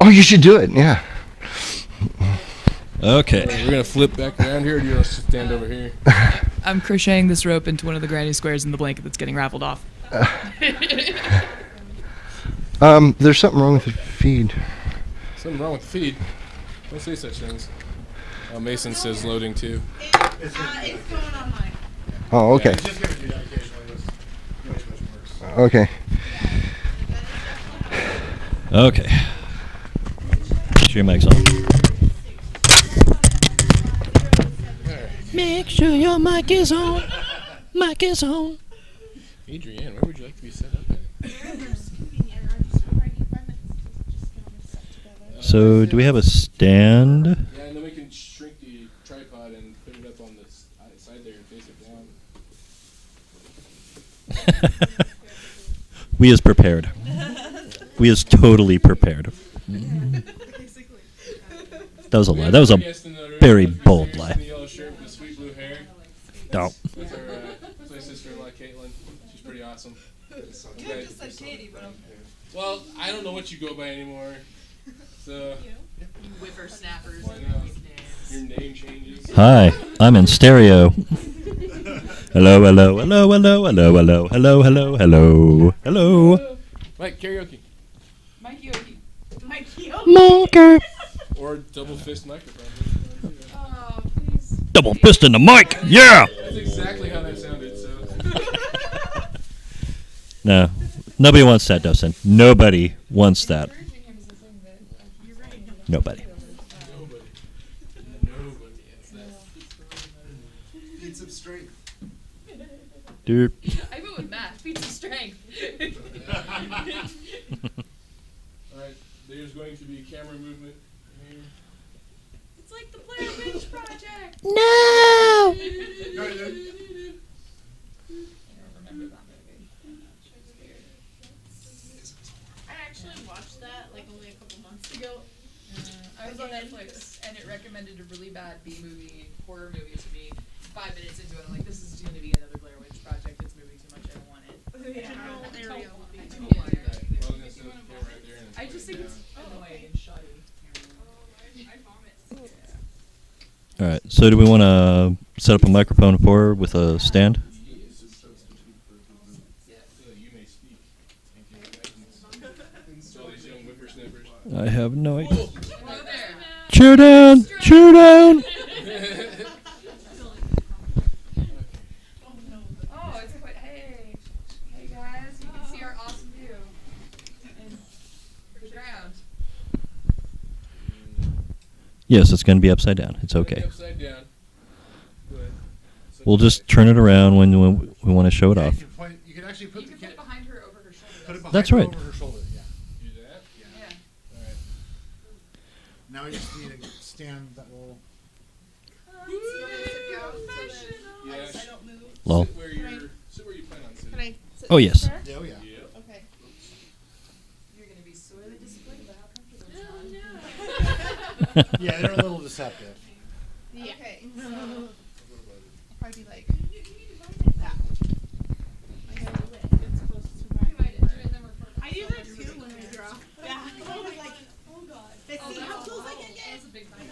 Oh, you should do it, yeah. Okay. We're going to flip back around here, or do you want us to stand over here? I'm crocheting this rope into one of the granny squares in the blanket that's getting raveled off. There's something wrong with the feed. Something wrong with the feed? Don't say such things. Mason says loading too. It's going on mine. Oh, okay. Okay. Okay. Make sure your mic's on. Make sure your mic is on. Mic is on. Adrienne, where would you like to be set up at? So, do we have a stand? Yeah, and then we can shrink the tripod and put it up on the side there and face it down. We is prepared. We is totally prepared. That was a lie. That was a very bold lie. No. With our sister-in-law, Caitlin. She's pretty awesome. Okay. Just said Katie, but well, I don't know what you go by anymore. So. Whippersnappers. I know. Your name changes. Hi, I'm in stereo. Hello, hello, hello, hello, hello, hello, hello, hello, hello, hello. Mike, karaoke. Mike Yogi. Mike Yogi. Monker. Or double fist microphone. Oh, please. Double fist in the mic. Yeah. That's exactly how that sounded. So. No, nobody wants that, Dustin. Nobody wants that. Nobody. Feats of strength. Dude. I go with Matt. Feats of strength. Alright, there's going to be camera movement here. It's like the Blair Witch Project. No. I actually watched that like only a couple months ago. I was on Netflix and it recommended a really bad B movie, horror movie to me. 5 minutes into it, I'm like, this is going to be another Blair Witch Project. It's moving too much. I don't want it. I just think it's annoying and shoddy. All right. So, do we want to set up a microphone for her with a stand? I have no idea. Cheer down! Cheer down! Oh, it's quite. Hey guys, you can see our awesome view and the ground. Yes, it's going to be upside down. It's okay. Upside down. We'll just turn it around when we want to show it off. You can actually put You can put behind her over her shoulder. Put it behind That's her right. over her shoulder. Yeah. Do that? Yeah. Alright. Now we just need a stand that will. Yeah. Lol. Sit where you plan on sitting. Can I sit Oh, yes. there? Oh yeah. Okay. You're gonna be sorely disappointed about how comfortable Oh, it's not. Yeah, they're a little deceptive. Yeah. Okay. So I'll probably be like that. It's close to my. I do that too when we draw. Yeah. I was like, oh god. See how close I can get.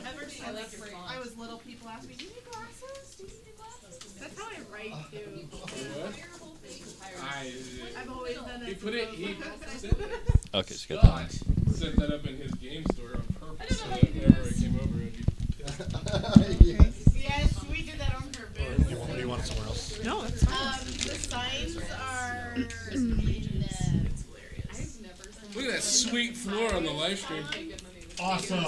Ever since I was little, people ask me, do you need glasses? Do you need glasses? That's how I write too. I've always done He it. put it. Okay, so Scott set that up in his game store on purpose so that whenever I came over, it'd be. Yes, we did that on purpose. Do you want it somewhere else? No, that's fine. The signs are Look at that sweet floor on the live stream. Awesome.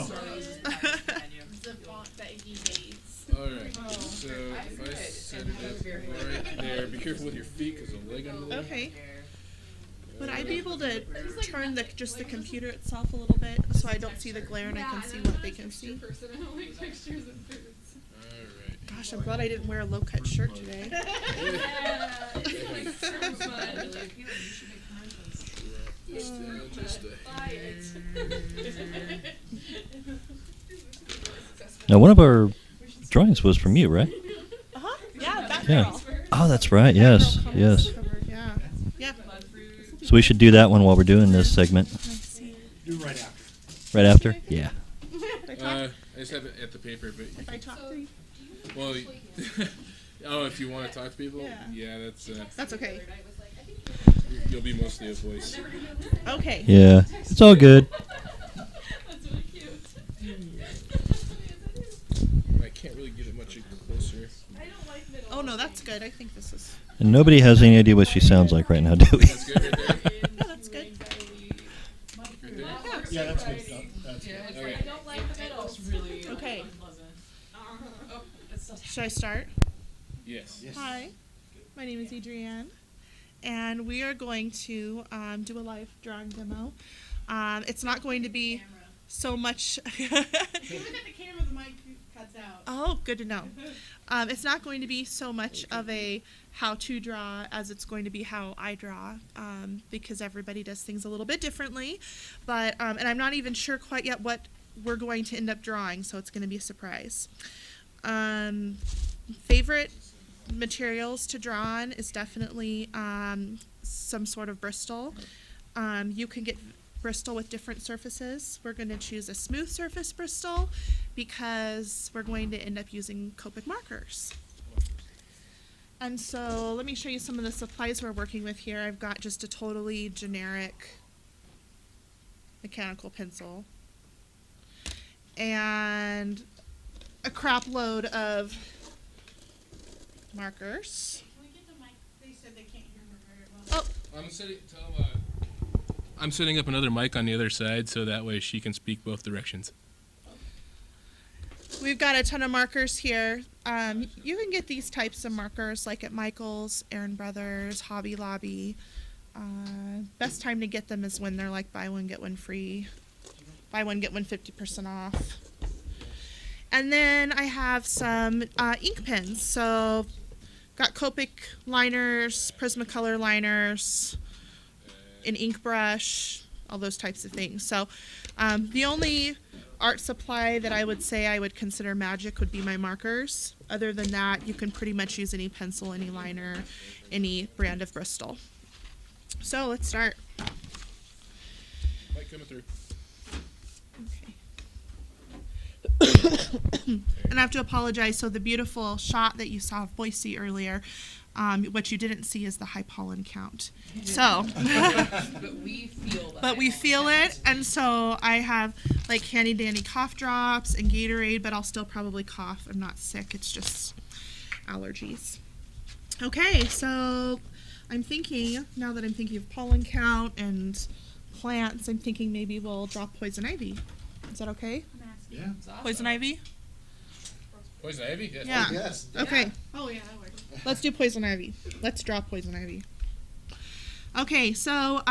the font that he hates. Alright, so if I set it up right there, be careful with your feet because the leg under there. Okay. Would I be able to turn just the computer itself a little bit so I don't see the glare and I can see what they can see? Alright. Gosh, I'm glad I didn't wear a low-cut shirt today. Now, one of our drawings was from you, right? Uh-huh. Yeah, that Yeah. girl. Oh, that's right. Yes. That girl Yes. covered, yeah. Yeah. So we should do that one while we're doing this segment. Do right after. Right after? Yeah. I just have it at the paper, but If I talk to you, well, oh, if you want to talk to people, Yeah. that's okay. you'll be mostly a voice. Okay. Yeah. It's all good. I can't really get it much closer. Oh no, that's good. I think this is. And nobody has any idea what she sounds like right now, do we? Yeah, that's good. Yeah, that's good. I don't like the middle. It's really Okay. unpleasant. Should I start? Yes. Hi, my name is Adrienne, and we are going to do a live drawing demo. It's not going to be so much. Look at the camera, the mic cuts out. Oh, good to know. It's not going to be so much of a how to draw as it's going to be how I draw, because everybody does things a little bit differently. But and I'm not even sure quite yet what we're going to end up drawing, so it's going to be a surprise. Favorite materials to draw on is definitely some sort of Bristol. You can get Bristol with different surfaces. We're going to choose a smooth surface Bristol because we're going to end up using Copic markers. And so let me show you some of the supplies we're working with here. I've got just a totally generic mechanical pencil and a crap load of markers. Can we get the mic? They said they can't hear her very well. Oh, I'm setting up another mic on the other side so that way she can speak both directions. we've got a ton of markers here. You can get these types of markers like at Michael's, Aaron Brothers, Hobby Lobby. Best time to get them is when they're like buy one, get one free. Buy one, get one 50% off. And then I have some ink pens. So got Copic liners, Prismacolor liners, an ink brush, all those types of things. So the only art supply that I would say I would consider magic would be my markers. Other than that, you can pretty much use any pencil, any liner, any brand of Bristol. So let's start. Mic coming through. And I have to apologize. So the beautiful shot that you saw of Boise earlier, what you didn't see is the high pollen count. So, But we feel that. but we feel it, and so I have like handy dandy cough drops and Gatorade, but I'll still probably cough. I'm not sick. It's just allergies. Okay, so I'm thinking, now that I'm thinking of pollen count and plants, I'm thinking maybe we'll drop poison ivy. Is that okay? Yeah. Poison ivy? Poison ivy? Yes. Yeah. Yes. Okay. Oh, yeah, that works. Let's do poison ivy. Let's draw poison ivy. Okay, so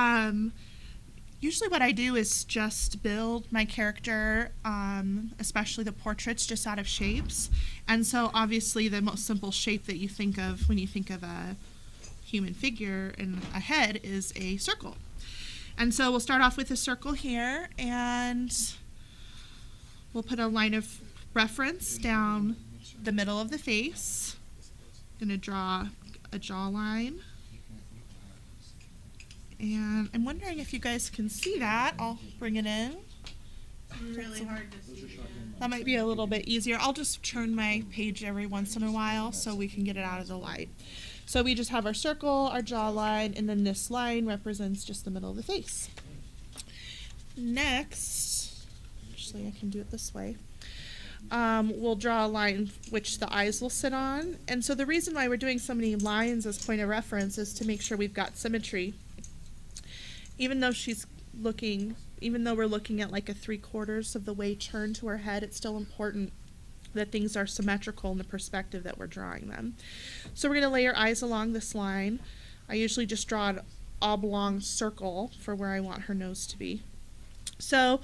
usually what I do is just build my character, especially the portraits, just out of shapes. And so obviously the most simple shape that you think of when you think of a human figure and a head is a circle. And so we'll start off with a circle here, and we'll put a line of reference down the middle of the face. Gonna draw a jawline. And I'm wondering if you guys can see that. I'll bring it in. Really hard to see. That might be a little bit easier. I'll just turn my page every once in a while so we can get it out of the light. So we just have our circle, our jawline, and then this line represents just the middle of the face. Next, actually I can do it this way. We'll draw a line which the eyes will sit on. And so the reason why we're doing so many lines as point of reference is to make sure we've got symmetry. Even though we're looking at like a 3/4 of the way turn to her head, it's still important that things are symmetrical in the perspective that we're drawing them. So we're going to lay our eyes along this line. I usually just draw an oblong circle for where I want her nose to be. So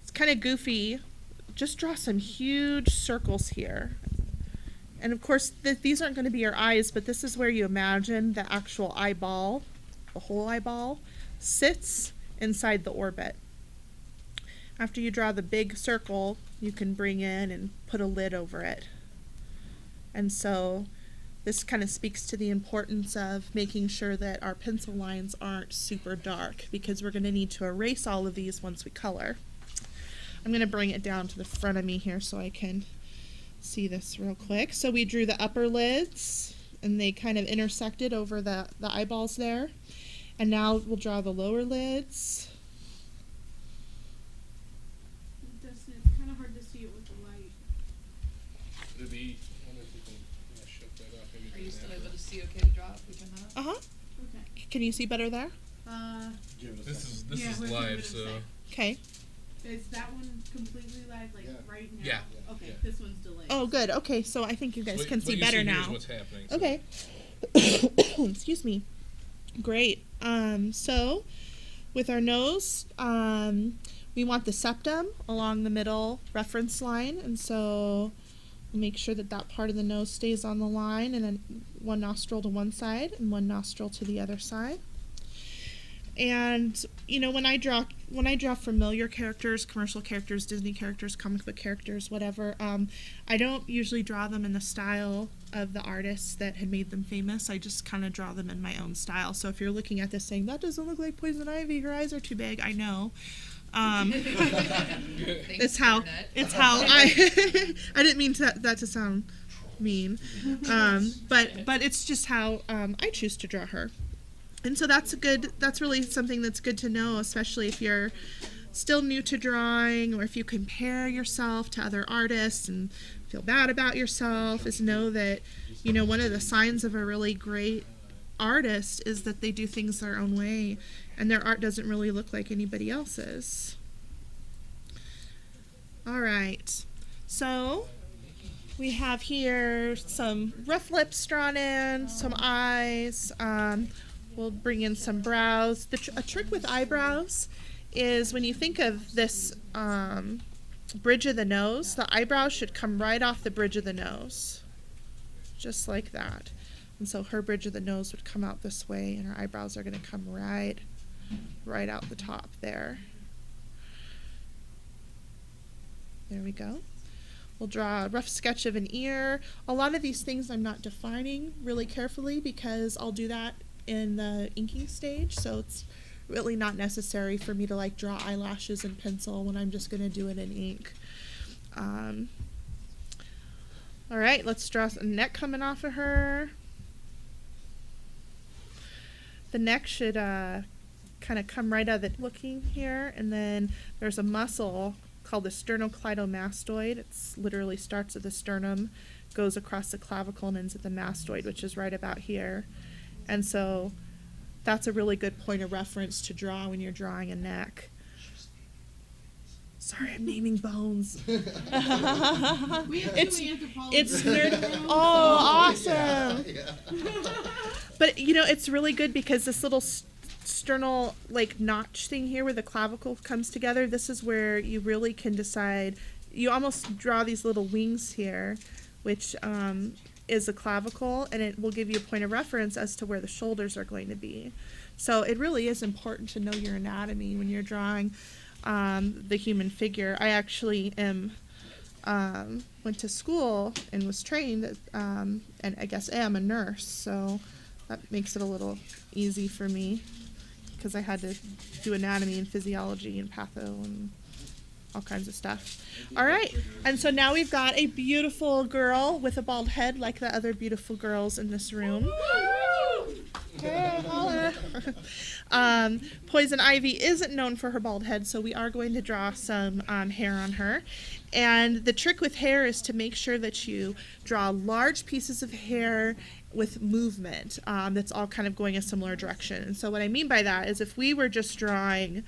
it's kind of goofy. Just draw some huge circles here. And of course, these aren't going to be your eyes, but this is where you imagine the actual eyeball, the whole eyeball, sits inside the orbit. After you draw the big circle, you can bring in and put a lid over it. And so this kind of speaks to the importance of making sure that our pencil lines aren't super dark, because we're going to need to erase all of these once we color. I'm going to bring it down to the front of me here so I can see this real quick. So we drew the upper lids, and they kind of intersected over the eyeballs there. And now we'll draw the lower lids. It's kind of hard to see it with the light. It'd be, I wonder if we can shut that off. Are you still able to see okay to draw? We can Uh-huh. Okay. Can you see better there? This is live, so. Okay. Is that one completely live, like right now? Yeah. Okay, Yeah. this one's delayed. Oh, good. Okay, so I think you guys can see better now. What's happening, so. Okay. Excuse me. Great. So with our nose, we want the septum along the middle reference line, and so make sure that that part of the nose stays on the line, and then one nostril to one side and one nostril to the other side. And you know, when I draw familiar characters, commercial characters, Disney characters, comic book characters, whatever, I don't usually draw them in the style of the artists that had made them famous. I just kind of draw them in my own style. So if you're looking at this saying, that doesn't look like Poison Ivy, her eyes are too big, I know. It's how I I didn't mean that to sound mean, but it's just how I choose to draw her. And so that's really something that's good to know, especially if you're still new to drawing, or if you compare yourself to other artists and feel bad about yourself, is know that, you know, one of the signs of a really great artist is that they do things their own way, and their art doesn't really look like anybody else's. All right, so we have here some rough lips drawn in, some eyes. We'll bring in some brows. A trick with eyebrows is when you think of this bridge of the nose, the eyebrows should come right off the bridge of the nose, just like that. And so her bridge of the nose would come out this way, and her eyebrows are going to come right out the top there. There we go. We'll draw a rough sketch of an ear. A lot of these things I'm not defining really carefully because I'll do that in the inking stage, so it's really not necessary for me to like draw eyelashes in pencil when I'm just going to do it in ink. All right, let's draw a neck coming off of her. The neck should kind of come right out of the looking here, and then there's a muscle called the sternocleidomastoid. It's literally starts at the sternum, goes across the clavicle, and ends at the mastoid, which is right about here. And so that's a really good point of reference to draw when you're drawing a neck. Sorry, I'm naming bones. It's nerd. Oh, awesome. But you know, it's really good because this little sternal like notch thing here where the clavicle comes together, this is where you really can decide. You almost draw these little wings here, which is a clavicle, and it will give you a point of reference as to where the shoulders are going to be. So it really is important to know your anatomy when you're drawing the human figure. I actually went to school and was trained, and I guess am a nurse, so that makes it a little easy for me because I had to do anatomy and physiology and patho and all kinds of stuff. All right, and so now we've got a beautiful girl with a bald head like the other beautiful girls in this room. Hey, holla. Poison Ivy isn't known for her bald head, so we are going to draw some hair on her. And the trick with hair is to make sure that you draw large pieces of hair with movement that's all kind of going a similar direction. And so what I mean by that is if we were just drawing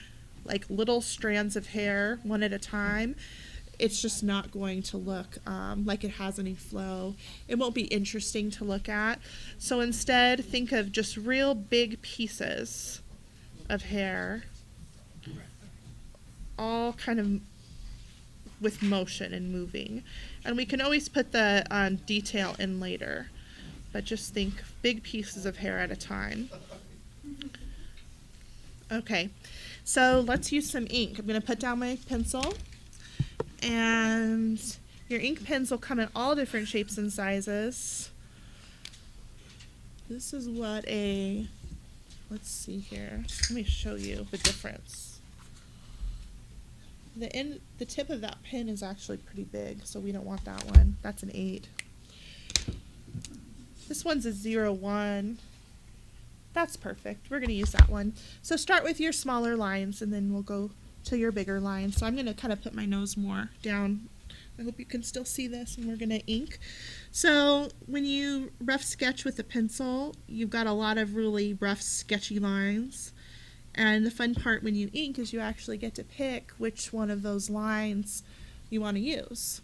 like little strands of hair one at a time, it's just not going to look like it has any flow. It won't be interesting to look at. So instead, think of just real big pieces of hair, all kind of with motion and moving. And we can always put the detail in later, but just think big pieces of hair at a time. Okay. So let's use some ink. I'm going to put down my pencil, and your ink pens will come in all different shapes and sizes. This is what let's see here. Let me show you the difference. The tip of that pen is actually pretty big, so we don't want that one. That's an 8. This one's a 01. That's perfect. We're going to use that one. So start with your smaller lines, and then we'll go to your bigger lines. So I'm going to kind of put my nose more down I hope you can still see this, and we're going to ink. So when you rough sketch with a pencil, you've got a lot of really rough, sketchy lines. And the fun part when you ink is you actually get to pick which one of those lines you want to use.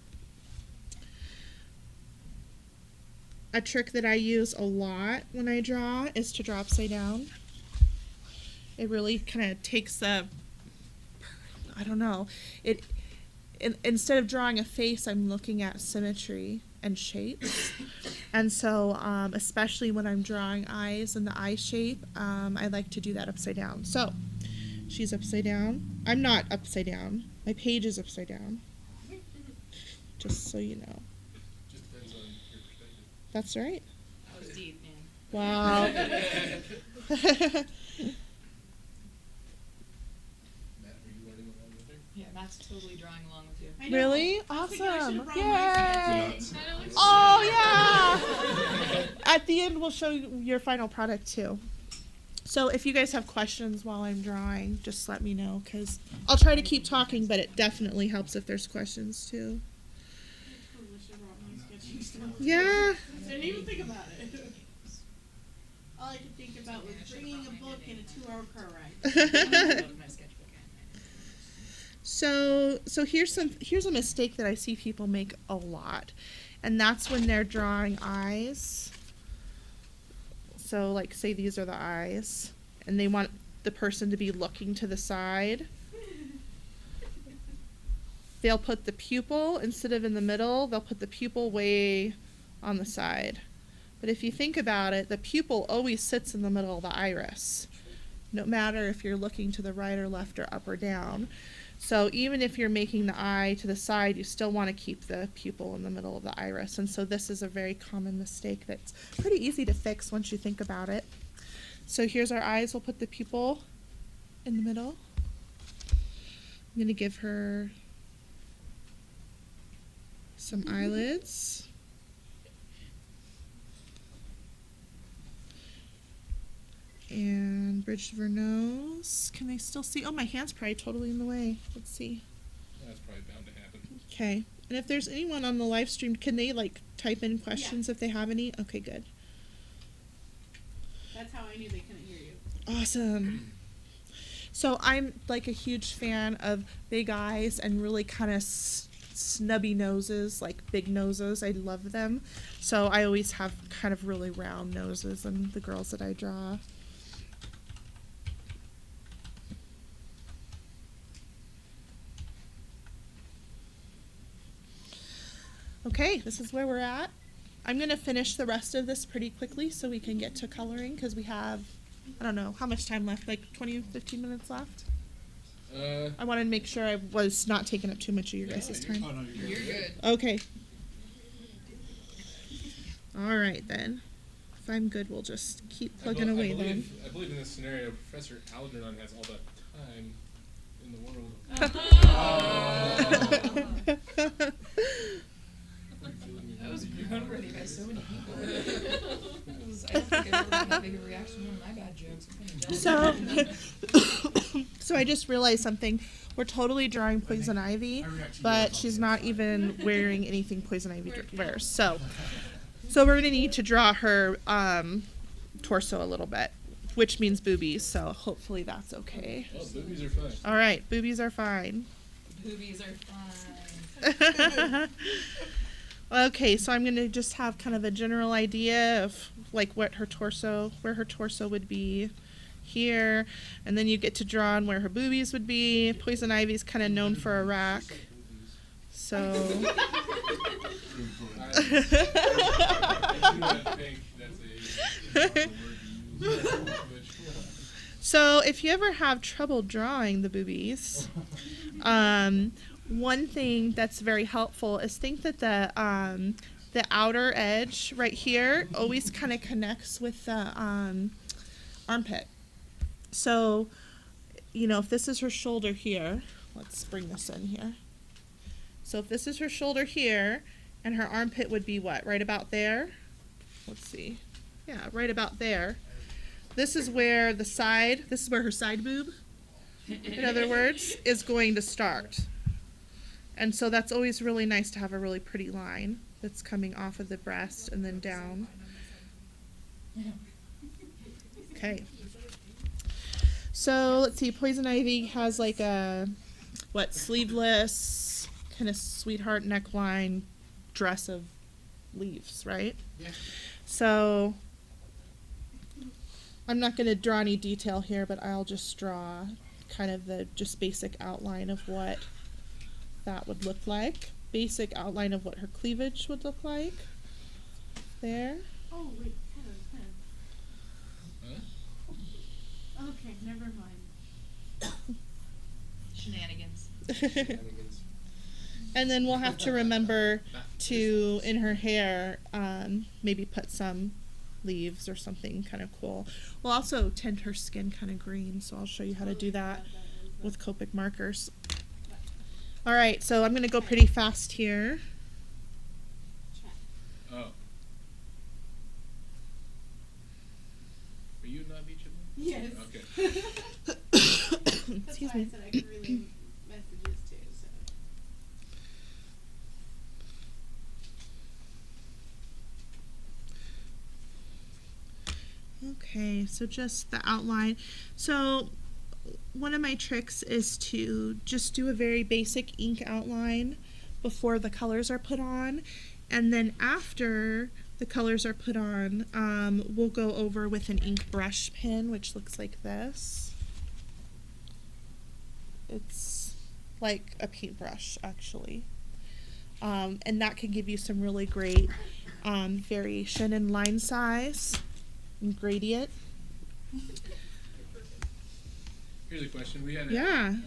A trick that I use a lot when I draw is to draw upside down. It really kind of takes the, I don't know, instead of drawing a face, I'm looking at symmetry and shapes. And so, especially when I'm drawing eyes and the eye shape, I like to do that upside down. So, she's upside down. I'm not upside down. My page is upside down. Just so you know. Just depends on your perspective. That's right. That was deep, man. Wow. Matt, are you running along with her? Yeah, Matt's totally drawing along with you. Really? Awesome. Yay. Oh, yeah. At the end, we'll show you your final product, too. So if you guys have questions while I'm drawing, just let me know, because I'll try to keep talking, but it definitely helps if there's questions, too. Yeah. I didn't even think about it. All I could think about was bringing a book and a 2-hour car ride. So here's a mistake that I see people make a lot, and that's when they're drawing eyes. So like say these are the eyes, and they want the person to be looking to the side. They'll put the pupil instead of in the middle, they'll put the pupil way on the side. But if you think about it, the pupil always sits in the middle of the iris, no matter if you're looking to the right or left or up or down. So even if you're making the eye to the side, you still want to keep the pupil in the middle of the iris. And so this is a very common mistake that's pretty easy to fix once you think about it. So here's our eyes. We'll put the pupil in the middle. I'm going to give her some eyelids. And bridge of her nose. Can I still see? Oh, my hand's probably totally in the way. Let's see. That's probably bound to happen. Okay. And if there's anyone on the live stream, can they like type in questions if they have any? Okay, good. That's how I knew they couldn't hear you. Awesome. So I'm like a huge fan of big eyes and really kind of snubby noses, like big noses. I love them. So I always have kind of really round noses in the girls that I draw. Okay, this is where we're at. I'm going to finish the rest of this pretty quickly so we can get to coloring because we have, I don't know, how much time left? Like 20 or 15 minutes left? I wanted to make sure I was not taking up too much of your guys' time. Oh, no, you're good. Okay. All right, then. If I'm good, we'll just keep plugging away then. I believe in this scenario, Professor Algernon has all the time in the world. That was groundworthy by so many people. I don't think I've ever had that big a reaction to one of my bad jokes. So I just realized something. We're totally drawing Poison Ivy, but she's not even wearing anything Poison Ivy wears. So we're going to need to draw her torso a little bit, which means boobies. So hopefully that's okay. Oh, boobies are fine. All right, boobies are fine. Boobies are fine. Okay, so I'm going to just have kind of a general idea of like where her torso would be here, and then you get to draw on where her boobies would be. Poison Ivy's kind of known for a rack, so. So if you ever have trouble drawing the boobies, one thing that's very helpful is think that the outer edge right here always kind of connects with the armpit. So, you know, if this is her shoulder here, let's bring this in here. So if this is her shoulder here, and her armpit would be what? Right about there? Let's see. Yeah, right about there. This is where her side boob, in other words, is going to start. And so that's always really nice to have a really pretty line that's coming off of the breast and then down. Okay. So let's see, Poison Ivy has like a, sleeveless, kind of sweetheart neckline dress of leaves, right? Yeah. So I'm not going to draw any detail here, but I'll just draw kind of the just basic outline of what that would look like. Basic outline of what her cleavage would look like. There. Oh, wait, okay, never mind. Shenanigans. And then we'll have to remember to, in her hair, maybe put some leaves or something kind of cool. We'll also tint her skin kind of green, so I'll show you how to do that with Copic markers. All right, so I'm going to go pretty fast here. Oh. Are you not beaching? Yes. Okay. Excuse me. I said I could relay messages too. So. Okay, so just the outline. So one of my tricks is to just do a very basic ink outline before the colors are put on, and then after the colors are put on, we'll go over with an ink brush pen, which looks like this. It's like a paintbrush, actually. And that can give you some really great variation in line size and gradient. Here's a question. We had a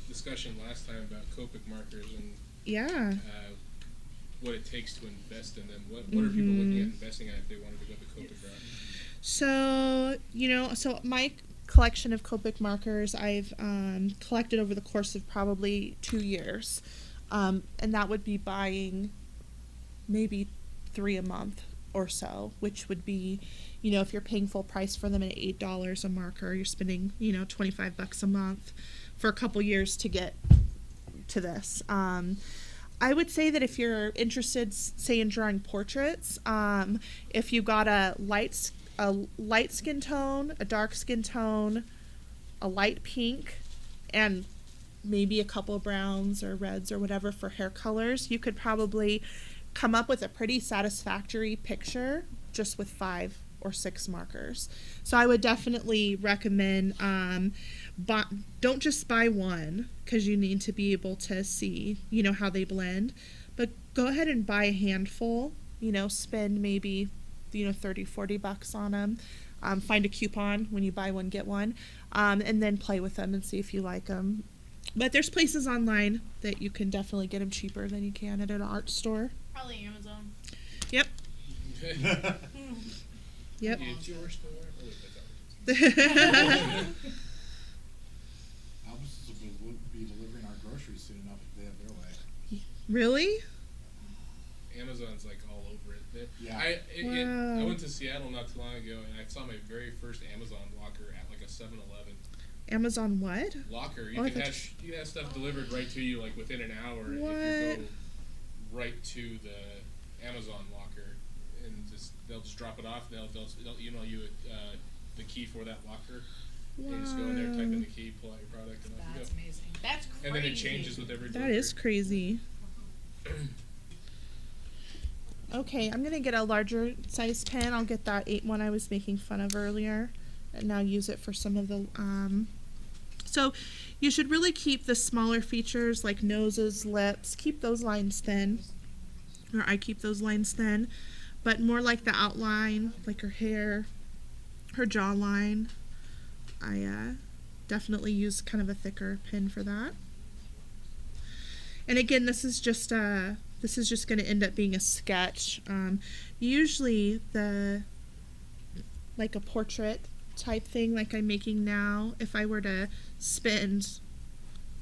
discussion last time about Copic markers and what it takes to invest in them. What are people looking at investing at if they wanted to go the Copic route? So, so my collection of Copic markers I've collected over the course of probably 2 years. And that would be buying maybe 3 a month or so, which would be, if you're paying full price for them at $8 a marker, you're spending, $25 a month for a couple years to get to this. I would say that if you're interested, say, in drawing portraits, if you got a light skin tone, a dark skin tone, a light pink, and maybe a couple browns or reds or whatever for hair colors, you could probably come up with a pretty satisfactory picture just with 5 or 6 markers. So I would definitely recommend, don't just buy one, because you need to be able to see, how they blend, but go ahead and buy a handful, spend maybe, $30-$40 on them. Find a coupon when you buy one, get one, and then play with them and see if you like them. But there's places online that you can definitely get them cheaper than you can at an art store. Probably Amazon. Yep. Yep. It's your store. Albus will be delivering our groceries soon enough if they have their way. Really? Amazon's like all over it. Yeah. I went to Seattle not too long ago, and I saw my very first Amazon locker at like a 7-Eleven. Amazon what? Locker. You can have stuff delivered right to you like within an hour if you go right to the Amazon locker, and they'll just drop it off. They'll email you the key for that locker. And you just go in there, type in the key, pull out your product, and off you go. That's amazing. That's crazy. And then it changes with every That delivery. is crazy. Okay, I'm going to get a larger size pen. I'll get that 8 one I was making fun of earlier, and now use it for some of the... So you should really keep the smaller features like noses, lips, keep those lines thin, or I keep those lines thin, but more like the outline, like her hair, her jawline. I definitely use kind of a thicker pen for that. And again, this is just going to end up being a sketch. Usually like a portrait type thing like I'm making now, if I were to spend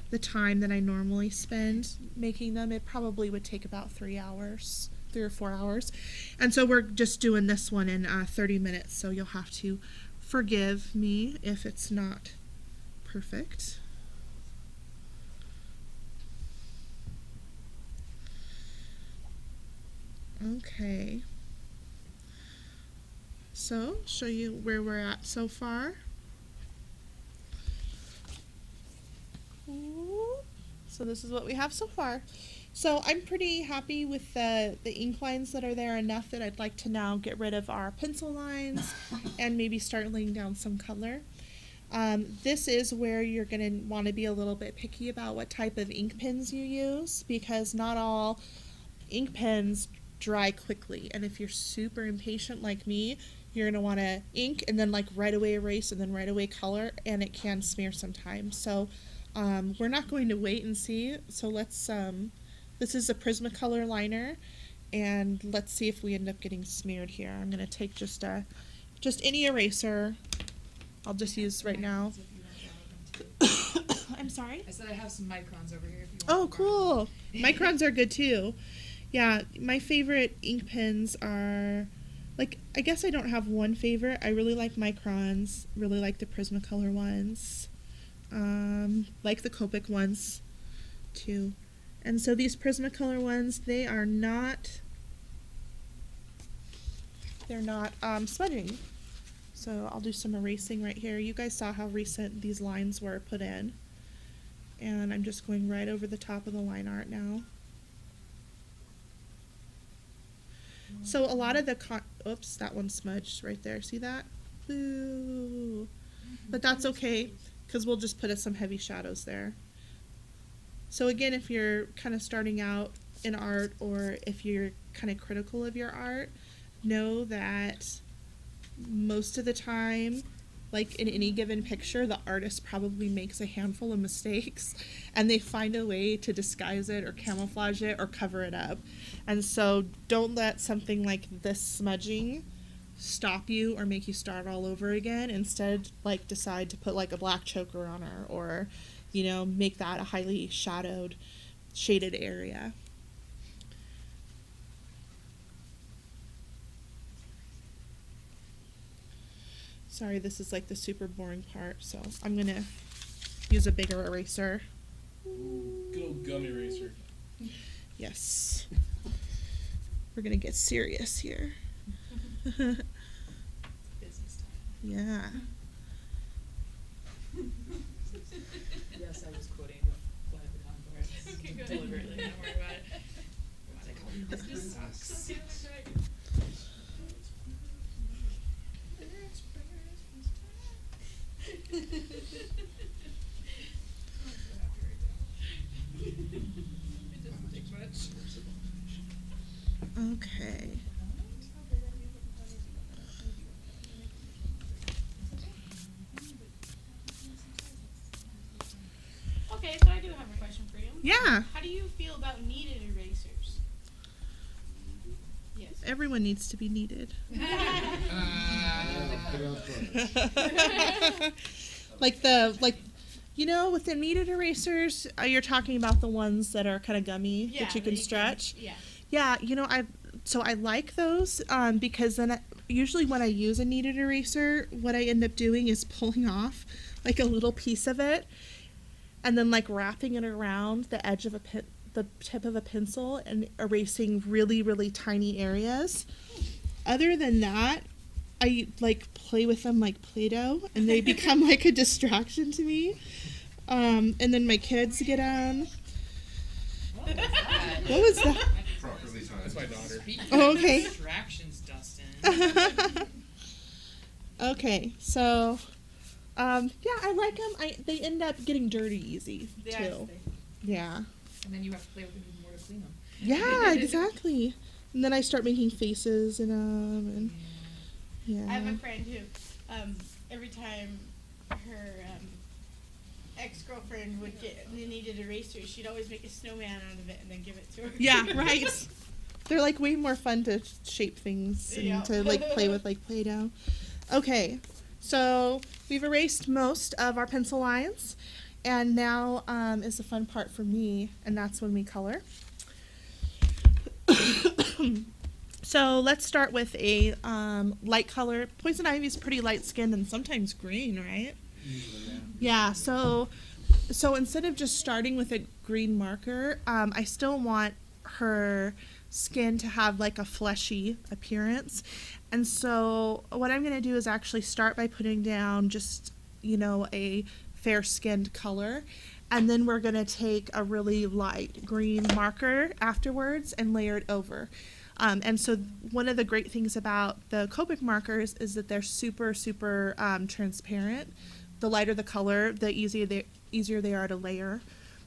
the time that I normally spend making them, it probably would take about 3 hours, 3 or 4 hours. And so we're just doing this one in 30 minutes, so you'll have to forgive me if it's not perfect. Okay. So, show you where we're at so far. So this is what we have so far. So I'm pretty happy with the ink lines that are there enough that I'd like to now get rid of our pencil lines and maybe start laying down some color. This is where you're going to want to be a little bit picky about what type of ink pens you use, because not all ink pens dry quickly. And if you're super impatient like me, you're going to want to ink and then like right away erase and then right away color, and it can smear sometimes. So we're not going to wait and see. So let's, this is a Prismacolor liner, and let's see if we end up getting smeared here. I'm going to take just any eraser. I'll just use right now. I'm sorry? I said I have some microns over here if you want. Oh, cool. Microns are good too. Yeah, my favorite ink pens are, like, I guess I don't have one favorite. I really like microns, really like the Prismacolor ones, like the Copic ones too. And so these Prismacolor ones, they're not smudging. So I'll do some erasing right here. You guys saw how recent these lines were put in. And I'm just going right over the top of the line art now. So a lot of the, oops, that one smudged right there. See that? Boo. But that's okay, because we'll just put some heavy shadows there. So again, if you're kind of starting out in art, or if you're kind of critical of your art, know that most of the time, like in any given picture, the artist probably makes a handful of mistakes, and they find a way to disguise it or camouflage it or cover it up. And so don't let something like this smudging stop you or make you start all over again. Instead, like, decide to put like a black choker on her, or, you know, make that a highly shaded area. Sorry, this is like the super boring part, so I'm gonna use a bigger eraser. Good old gum eraser. Yes. We're gonna get serious here. Business time. Yeah. Yes, I was quoting one of the non-boards. Okay, good. Deliberately, don't worry about it. What I call it business sucks. Okay. Okay, so I do have a question for you. Yeah. How do you feel about kneaded erasers? Yes. Everyone needs to be needed. Like, you know, with the kneaded erasers, you're talking about the ones that are kind of gummy, that you can stretch. Yeah, you know, I like those because then usually when I use a kneaded eraser, what I end up doing is pulling off like a little piece of it, and then like wrapping it around the edge of the tip of a pencil and erasing really, really tiny areas. Other than that, I like play with them like Play-Doh, and they become like a distraction to me. And then my kids get them. What was that? That's my daughter. Oh, okay. Distractions, Dustin. Okay, so yeah, I like them. They end up getting dirty easy too. Yeah. And then you have to play with them even more to clean them. Yeah, exactly. And then I start making faces in them, and yeah. I have a friend who, every time her ex-girlfriend would get the needed eraser, she'd always make a snowman out of it and then give it to her. Yeah, right. They're like way more fun to shape things and to like play with like Play-Doh. Okay, so we've erased most of our pencil lines, and now is the fun part for me, and that's when we color. So let's start with a light color. Poison Ivy is pretty light skinned and sometimes green, right? Yeah, so instead of just starting with a green marker, I still want her skin to have like a fleshy appearance. And so what I'm going to do is actually start by putting down just, a fair-skinned color. And then we're going to take a really light green marker afterwards and layer it over. And so one of the great things about the Copic markers is that they're super, super transparent. The lighter the color, the easier they are to layer.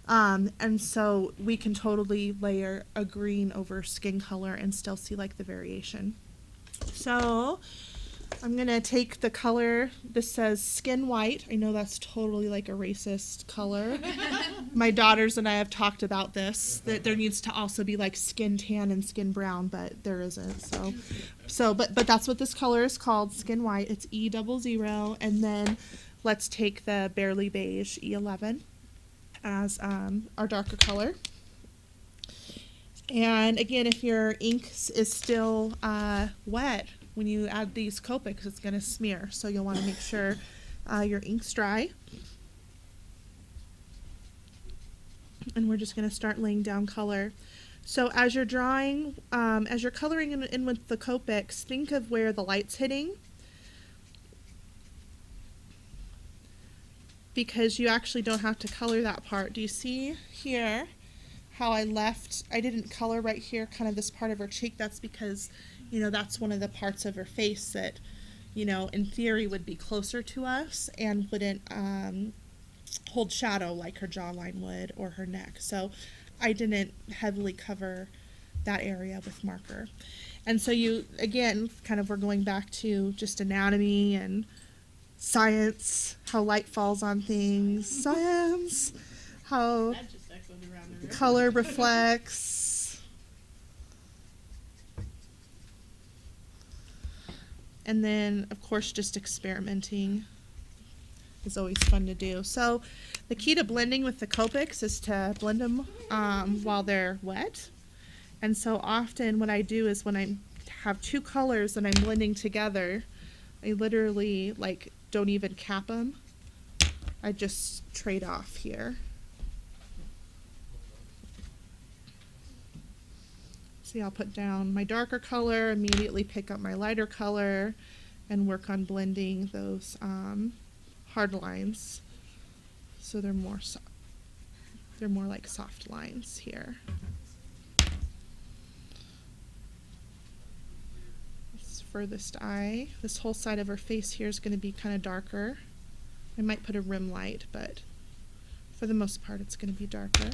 And so we can totally layer a green over skin color and still see like the variation. So I'm going to take the color, this says skin white. I know that's totally like a racist color. My daughters and I have talked about this, that there needs to also be like skin tan and skin brown, but there isn't. But that's what this color is called, skin white. It's E00. And then let's take the barely beige E11 as our darker color. And again, if your ink is still wet, when you add these Copics, it's going to smear. So you'll want to make sure your ink's dry. And we're just going to start laying down color. So as you're drawing, as you're coloring in with the Copics, think of where the light's hitting, because you actually don't have to color that part. Do you see here how I didn't color right here, kind of this part of her cheek? That's because, that's one of the parts of her face that, in theory would be closer to us and wouldn't hold shadow like her jawline would or her neck. So I didn't heavily cover that area with marker. And so we're going back to just anatomy and science, how light falls on things, science, how color reflects. And then, of course, just experimenting is always fun to do. So the key to blending with the Copics is to blend them while they're wet. And so often what I do is when I have two colors that I'm blending together, I literally don't even cap them. I just trade off here. See, I'll put down my darker color, immediately pick up my lighter color, and work on blending those hard lines. So they're more like soft lines here. This furthest eye, this whole side of her face here is going to be kind of darker. I might put a rim light, but for the most part it's going to be darker.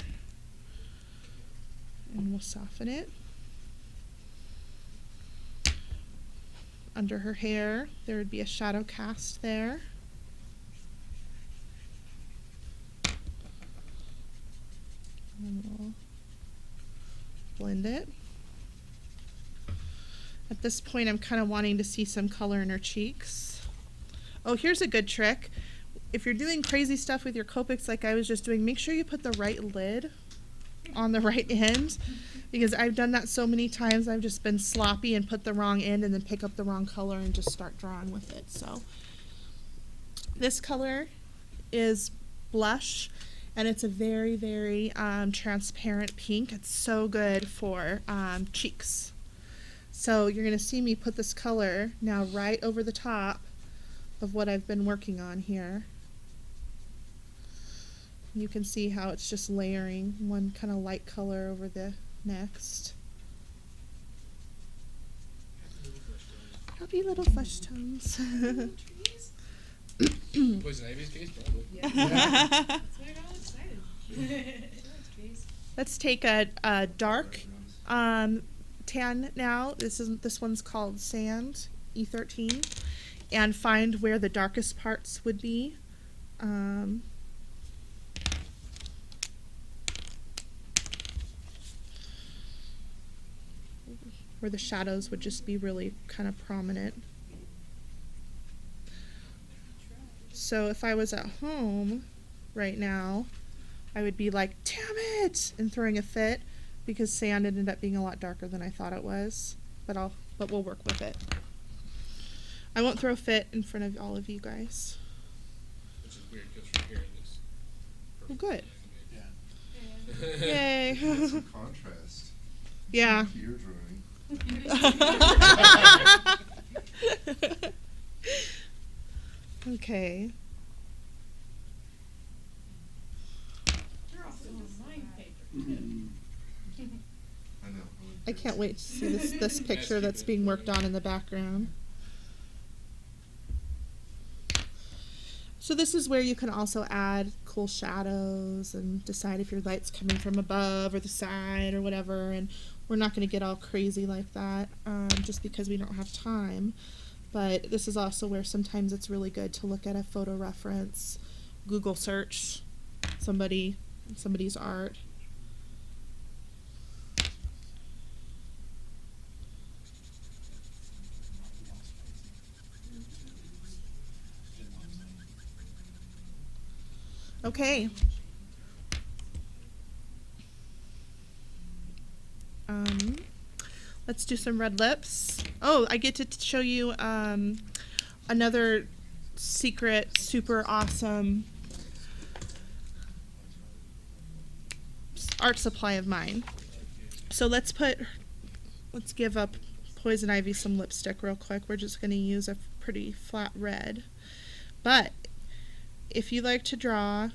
And we'll soften it. Under her hair, there would be a shadow cast there. And we'll blend it. At this point, I'm kind of wanting to see some color in her cheeks. Oh, here's a good trick. If you're doing crazy stuff with your Copics like I was just doing, make sure you put the right lid on the right end, because I've done that so many times. I've just been sloppy and put the wrong end and then pick up the wrong color and just start drawing with it. So this color is blush, and it's a very, very transparent pink. It's so good for cheeks. So you're going to see me put this color now right over the top of what I've been working on here. You can see how it's just layering one kind of light color over the next. Happy little flesh tones. Poison ivy's case, probably. Yeah. That's why I got all excited. Let's take a dark tan now. This one's called Sand, E13, and find where the darkest parts would be. Where the shadows would just be really kind of prominent. So if I was at home right now, I would be like, damn it, and throwing a fit, because sand ended up being a lot darker than I thought it was. But we'll work with it. I won't throw a fit in front of all of you guys. Which is weird, because from here it looks Well, good. Yeah. Yay. Some contrast. Yeah. You're drawing. Okay. You're also on my paper. I know. I can't wait to see this picture that's being worked on in the background. So this is where you can also add cool shadows and decide if your light's coming from above or the side or whatever. And we're not going to get all crazy like that just because we don't have time. But this is also where sometimes it's really good to look at a photo reference, Google search somebody's art. Okay. Let's do some red lips. Oh, I get to show you another secret, super awesome art supply of mine. So let's give up Poison Ivy some lipstick real quick. We're just going to use a pretty flat red. But if you like to draw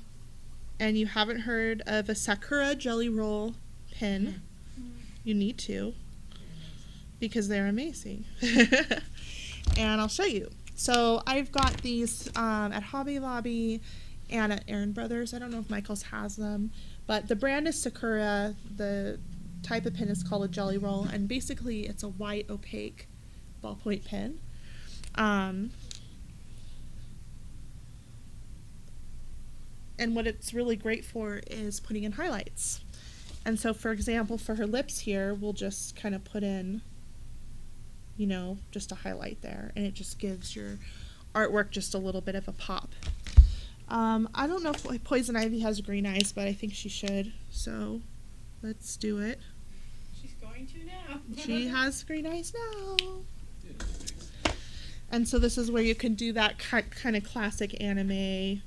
and you haven't heard of a Sakura Jelly Roll pen, you need to, because they're amazing. And I'll show you. So I've got these at Hobby Lobby and at Aaron Brothers. I don't know if Michael's has them, but the brand is Sakura. The type of pen is called a Jelly Roll, and basically it's a white opaque ballpoint pen. And what it's really great for is putting in highlights. And so, for example, for her lips here, we'll just kind of put in, just a highlight there. And it just gives your artwork just a little bit of a pop. I don't know if Poison Ivy has green eyes, but I think she should. So let's do it. She's going to now. She has green eyes now. And so this is where you can do that kind of classic anime,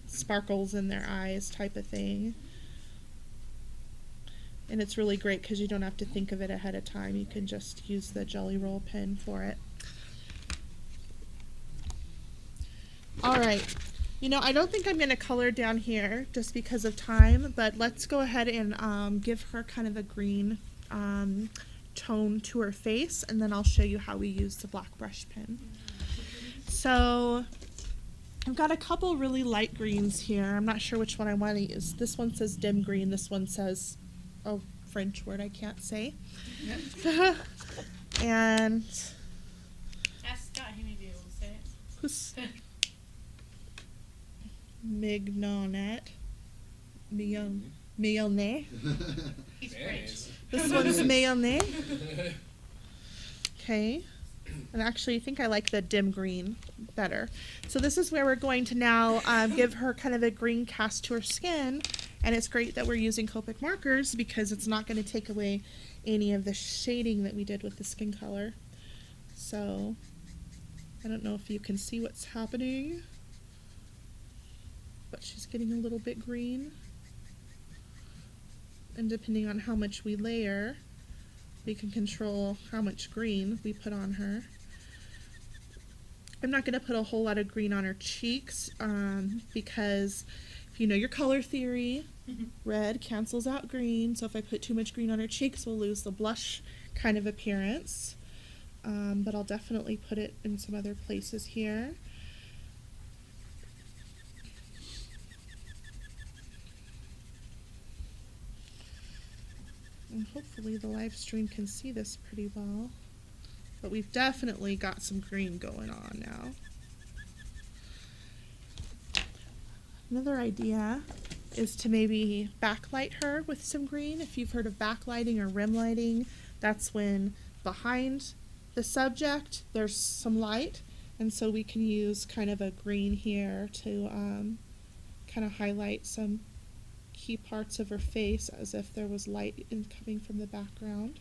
sparkles in their eyes type of thing. And it's really great because you don't have to think of it ahead of time. You can just use the Jelly Roll pen for it. All right. I don't think I'm going to color down here just because of time, but let's go ahead and give her kind of a green tone to her face, and then I'll show you how we use the black brush pen. So I've got a couple really light greens here. I'm not sure which one I want to use. This one says dim green. This one says a French word I can't say. Yep. And ask Scott, he may be able to say it. who's Mignonet? Mayonnaise? He's French. This one's mayonnaise. Okay. And actually, I think I like the dim green better. So this is where we're going to now give her kind of a green cast to her skin. And it's great that we're using Copic markers because it's not going to take away any of the shading that we did with the skin color. So I don't know if you can see what's happening, but she's getting a little bit green. And depending on how much we layer, we can control how much green we put on her. I'm not going to put a whole lot of green on her cheeks because if you know your color theory, red cancels out green. So if I put too much green on her cheeks, we'll lose the blush kind of appearance. But I'll definitely put it in some other places here. And hopefully the live stream can see this pretty well. But we've definitely got some green going on now. Another idea is to maybe backlight her with some green. If you've heard of backlighting or rim lighting, that's when behind the subject there's some light, and so we can use kind of a green here to kind of highlight some key parts of her face as if there was light coming from the background.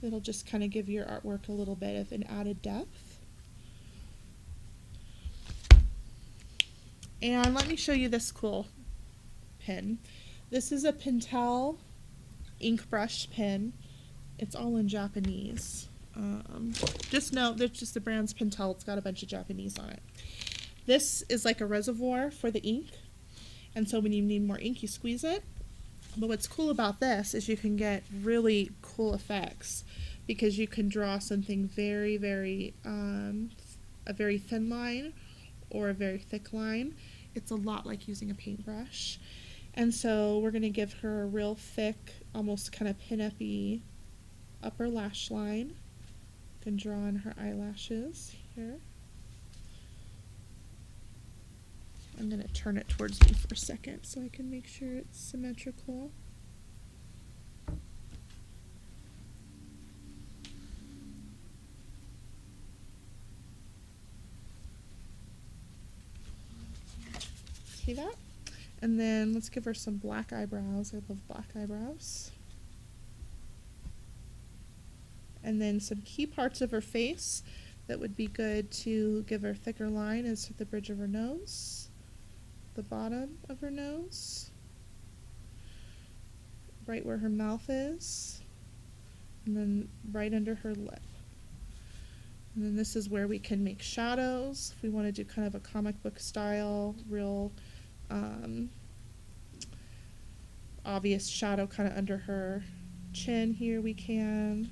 It'll just kind of give your artwork a little bit of an added depth. And let me show you this cool pen. This is a Pentel ink brush pen. It's all in Japanese. Just know, there's just the brand's Pentel. It's got a bunch of Japanese on it. This is like a reservoir for the ink. And so when you need more ink, you squeeze it. But what's cool about this is you can get really cool effects because you can draw something very, very, a very thin line or a very thick line. It's a lot like using a paintbrush. And so we're going to give her a real thick, almost kind of pin-up-y upper lash line. You can draw on her eyelashes here. I'm going to turn it towards me for a second so I can make sure it's symmetrical. See that? And then let's give her some black eyebrows. I love black eyebrows. And then some key parts of her face that would be good to give her a thicker line is the bridge of her nose, the bottom of her nose, right where her mouth is, and then right under her lip. And then this is where we can make shadows. If we want to do kind of a comic book style, real obvious shadow kind of under her chin here, we can.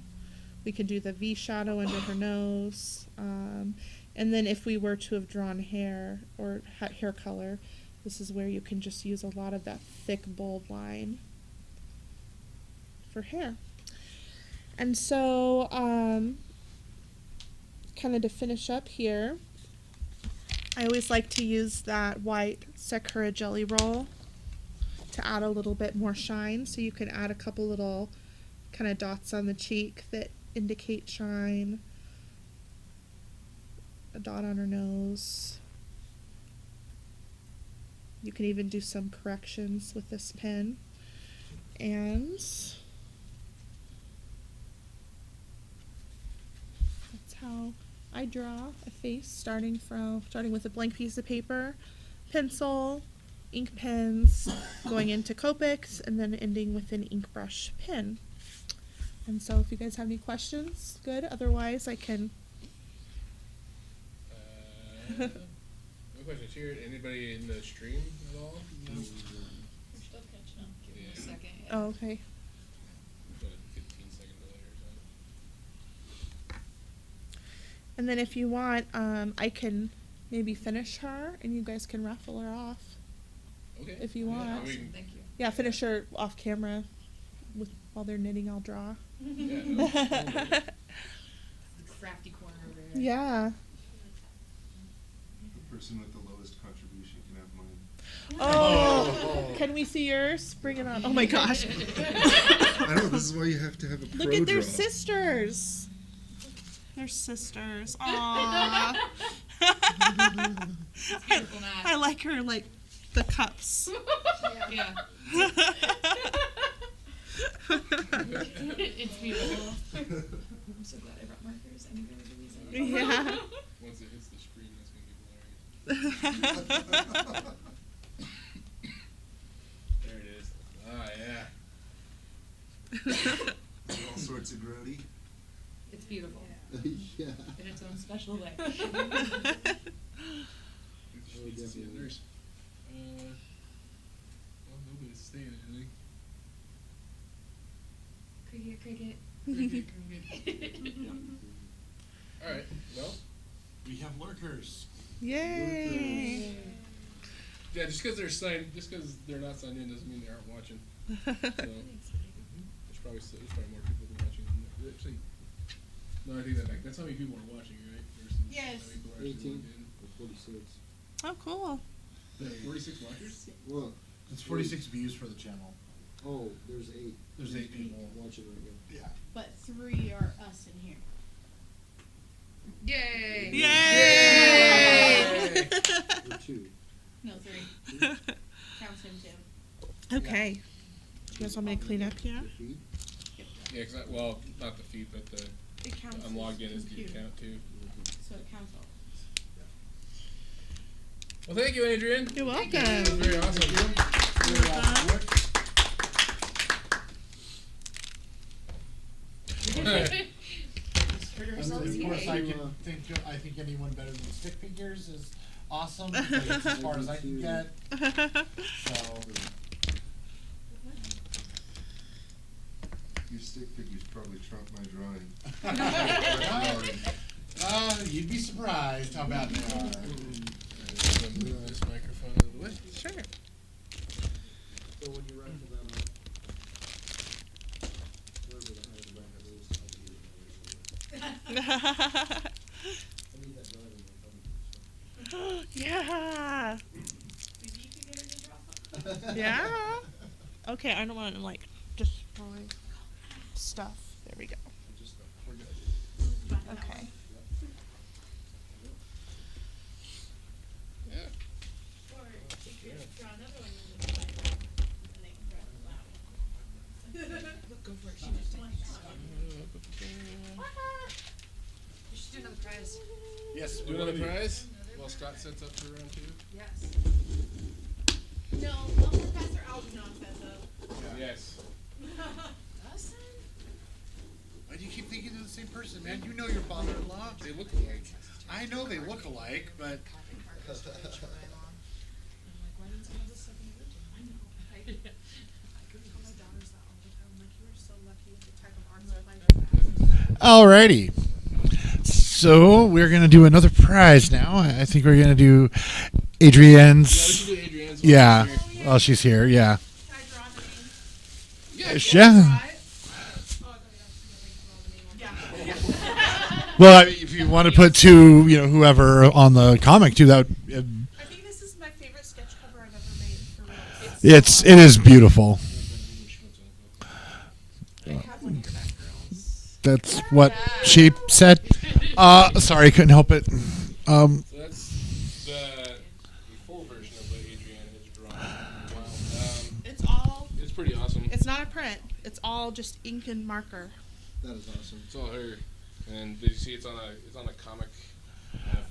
We can do the V shadow under her nose. And then if we were to have drawn hair or hair color, this is where you can just use a lot of that thick, bold line for hair. And so, kind of to finish up here, I always like to use that white Sakura Jelly Roll to add a little bit more shine. So you can add a couple little kind of dots on the cheek that indicate shine. A dot on her nose. You can even do some corrections with this pen. And that's how I draw a face, starting with a blank piece of paper, pencil, ink pens, going into Copics, and then ending with an ink brush pen. And so if you guys have any questions, good. Otherwise, I can... No questions here. Anybody in the stream at all? No. We're still catching up. Give me a second. Yeah. Oh, okay. We've got a 15-second delay or something. And then if you want, I can maybe finish her, and you guys can raffle her off. Okay. If you want. Awesome. Thank you. Yeah, finish her off camera. While they're knitting, I'll draw. Yeah, no, The crafty corner over there. Yeah. The person with the lowest contribution can have mine. Oh, can we see yours? Bring it on. Oh my gosh. I know, this is why you have to have a pro Look at their draw. sisters. They're sisters. Aww. I like her, like, the cups. Yeah. It's beautiful. I'm so glad I brought markers. I knew there was a reason. Yeah. Once it hits the screen, that's going to be hilarious. There it is. Ah, yeah. All sorts of grody. It's beautiful. Yeah. In its own special way. She needs to see a nurse. Well, nobody's staying, I think. Cricket. All right. Well, We have lurkers. Yay. yeah. Just because they're not signed in doesn't mean they aren't watching. So there's probably more people than watching. Actually, no, I take that back. That's how many people are watching, right? Versus Yes. how many people are actually 18 logged in. or 46. Oh, cool. There are 46 watchers. Well, It's 46 views for the channel. oh, there's 8. There's 8 people. Watching right now. Yeah. But 3 are us in here. Yay! Yay! Or 2. No, 3. Counts him too. Okay. Do you guys want me to clean up here? The feed. Yeah, well, not the feed, but the It counts I'm logged in his as the computer. account too. So it counts all. Well, thank you, Adrian. You're That was welcome. very awesome. Of course, I think anyone better than stick figures is awesome. It's as far as I can get. So. Your stick figures probably trump my drawing. You'd be surprised how bad they are. Move this microphone out of the way. Sure. So when you rifle that Yeah. Yeah. Okay, I don't want to like destroy stuff. There we go. Okay. Go for it. We should do another prize. Yes. Do another prize? While Scott sets up for round 2? Yes. No, Professor Algernon says so. Yes. Why do you keep thinking they're the same person, man? You know your father-in-law. They look alike. I know they look alike, but. Alrighty. So we're gonna do another prize now. I think we're gonna do Adrienne's. Yeah, we should do Adrienne's. Yeah. Well, she's here. Yeah. Yeah. Yeah. Well, I mean, if you want to put two, whoever on the comic too, that would, I think this is my favorite sketch cover I've ever made. For real. it is beautiful. That's what she said. Sorry, couldn't help it. So that's the full version of what Adrienne has drawn. Wow. It's pretty awesome. It's not a print. It's all just ink and marker. That is awesome. It's all her. And did you see it's on a comic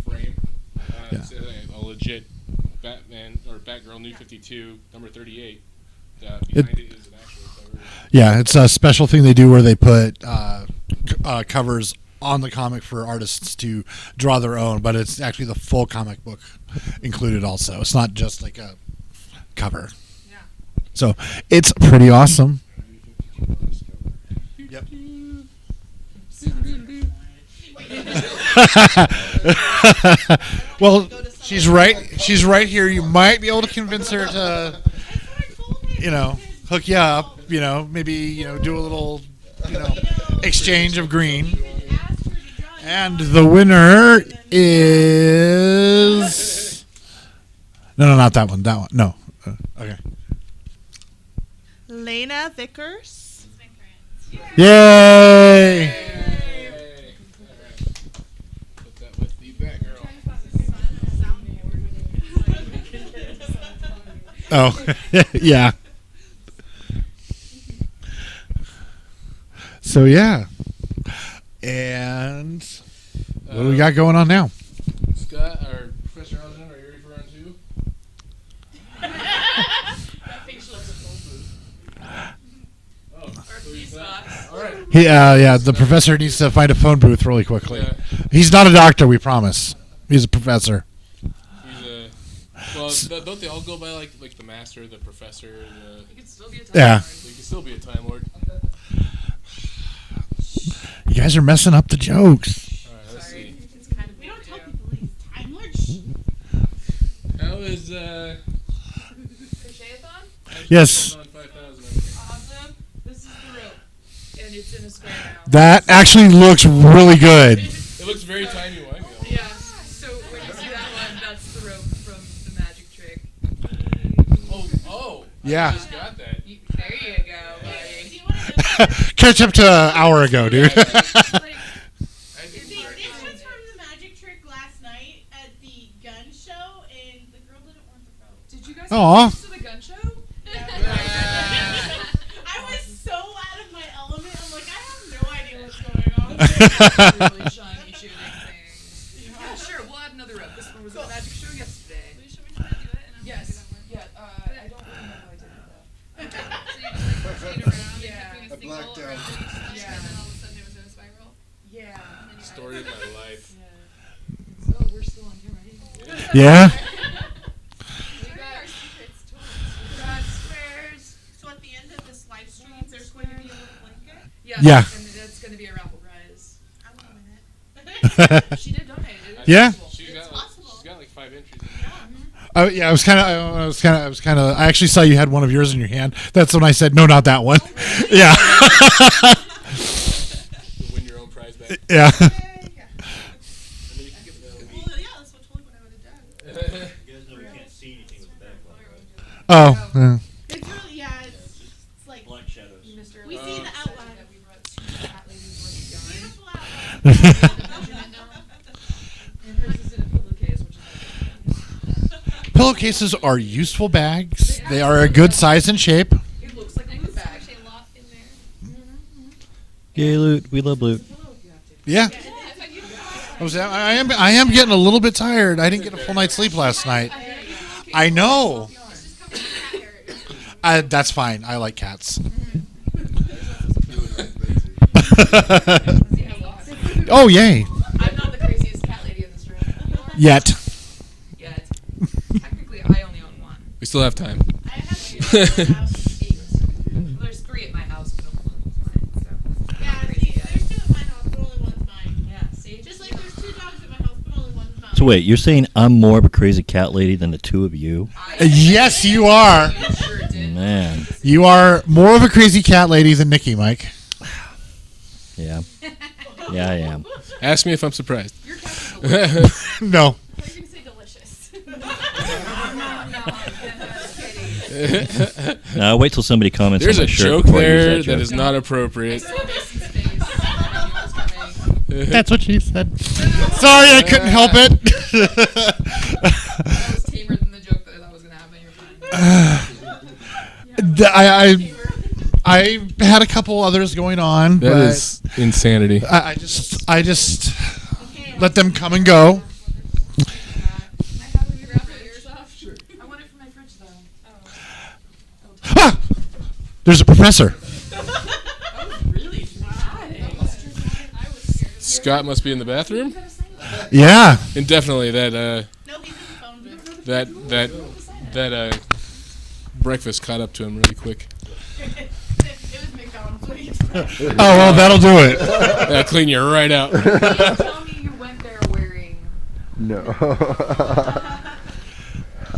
frame? It's a legit Batman or Batgirl New 52 number 38. Behind it is an actual cover. Yeah, it's a special thing they do where they put covers on the comic for artists to draw their own, but it's actually the full comic book included also. It's not just like a cover. Yeah. So it's pretty awesome. Yep. Well, she's right. She's right here. You might be able to convince her to, hook you up. Maybe do a little, exchange of green. And the winner is no, not that one. That one. No. Okay. Lena Vickers. Yay! Put that with the Batgirl. Oh, yeah. So yeah, and what do we got going on now? Scott or Professor Algernon, are you ready for round 2? That facial expression. Oh, so he's not. All right. Yeah. The professor needs to find a phone booth really quickly. Yeah. He's not a doctor, we promise. He's a professor. He's well, don't they all go by like the master, the professor, You could still be a time Yeah. lord. He can still be a Time Lord. You guys are messing up the jokes. All right, let's see. It's kind of We don't what tell do. people he's Time Lord. How is Crochet-a-thon? Yes. On 5,000. Awesome. This is the rope. And it's in a square now. That actually looks really good. It looks very timey-wimey. Yeah. So when you see that one, that's the rope from the magic trick. Oh. Yeah. I just got that. There you go, buddy. Do you want to Catch up to an hour ago, dude. See, this was from the magic trick last night at the gun show, and the girl didn't want the rope. Did you guys Aw. go to the gun show? I was so out of my element. I'm like, I have no idea what's going on. Really shiny shooting things. Yeah, sure. We'll add another rope. This one was at the magic show yesterday. Should we try to do it? And I'm Yes. gonna Yeah. I don't remember how I did it though. So you just like rotate around Yeah. and kept doing I a single blacked or out. a Yeah. and then all of a sudden it was in a Story of my life. So we're still on camera. Yeah. So at the end of this live stream, there's going to be a little blanket. Yeah. And that's going to be a raffle prize. I'm doing it. She did donate. It is Yeah. possible. She's got like 5 entries. Yeah, I was kind of. I actually saw you had one of yours in your hand. That's when I said, no, not that one. Yeah. You'll win your own prize back. Yeah. Well, yeah, that's totally what I would have done. You guys know we can't see anything with the backlight, right? Oh. Yeah. It's really, it's like, Black shadows. we see the outline. And hers is in a pillowcase, which is Pillowcases are useful bags. They are a good size and shape. it looks like a loot bag. Yay, loot. We love loot. Yeah. I am getting a little bit tired. I didn't get a full night's sleep last night. I know. That's fine. I like cats. Oh, yay. I'm not the craziest cat lady in this room. Yet. Yet. Technically, I only own one. We still have time. I have two dogs in my house. Well, there's 3 at my house, but only one's mine. So. Yeah, see, there's 2 at my house, but only one's mine. Yeah, see? Just like there's 2 dogs at my house, but only one's mine. So wait, you're saying I'm more of a crazy cat lady than the two of you? Yes, you are. You sure did. Man. You are more of a crazy cat lady than Nikki, Mike. Yeah. Yeah, I am. Ask me if I'm surprised. Your cat's delicious. No. I was going to say delicious. Now wait till somebody comments There's on a my shirt joke before I use there that that joke. is not appropriate. I saw Mason's face. I knew it was coming. That's what she said. Sorry, I couldn't help it. That was tamer than the joke that I thought was going to happen. You're fine. I had a couple others going on, That but is insanity. I just let them come and go. I want it for my fridge, though. Ah! There's a professor. Really? Scott must be in the bathroom. Yeah. And definitely that No, he's in the phone booth. that breakfast caught up to him really quick. It was McDonald's. What do you expect? Oh, well, that'll do it. That'll clean you right out. Tell me you went there wearing... No.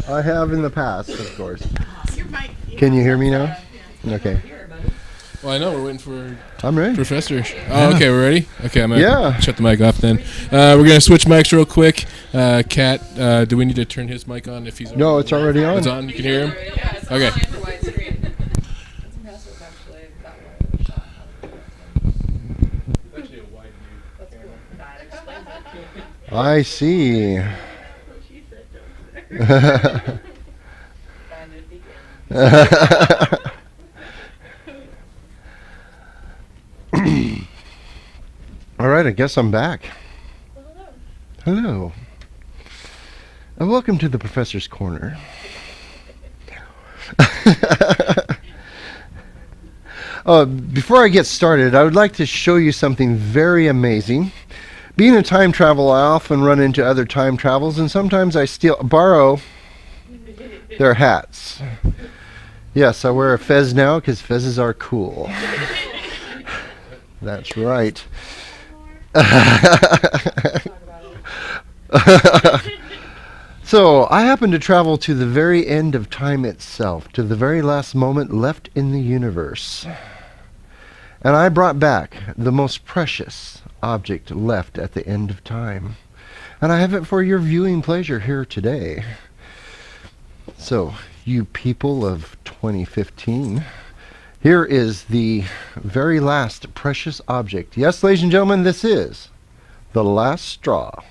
I have in the past, of course. Can you hear me now? Okay. Well, I know we're waiting for I'm ready. Professor. Oh, okay, we're ready. Okay, I'm gonna Yeah. shut the mic off then. We're gonna switch mics real quick. Kat, do we need to turn his mic on if he's? No, it's already on. It's on. You can hear him. Okay. I see. All right, I guess I'm back. Hello. And welcome to the Professor's Corner. Before I get started, I would like to show you something very amazing. Being a time traveler, I often run into other time travels, and sometimes I borrow their hats. Yes, I wear a fez now because fezzes are cool. That's right. So, I happen to travel to the very end of time itself, to the very last moment left in the universe. And I brought back the most precious object left at the end of time. And I have it for your viewing pleasure here today. So, you people of 2015, here is the very last precious object. Yes, ladies and gentlemen, this is the last straw.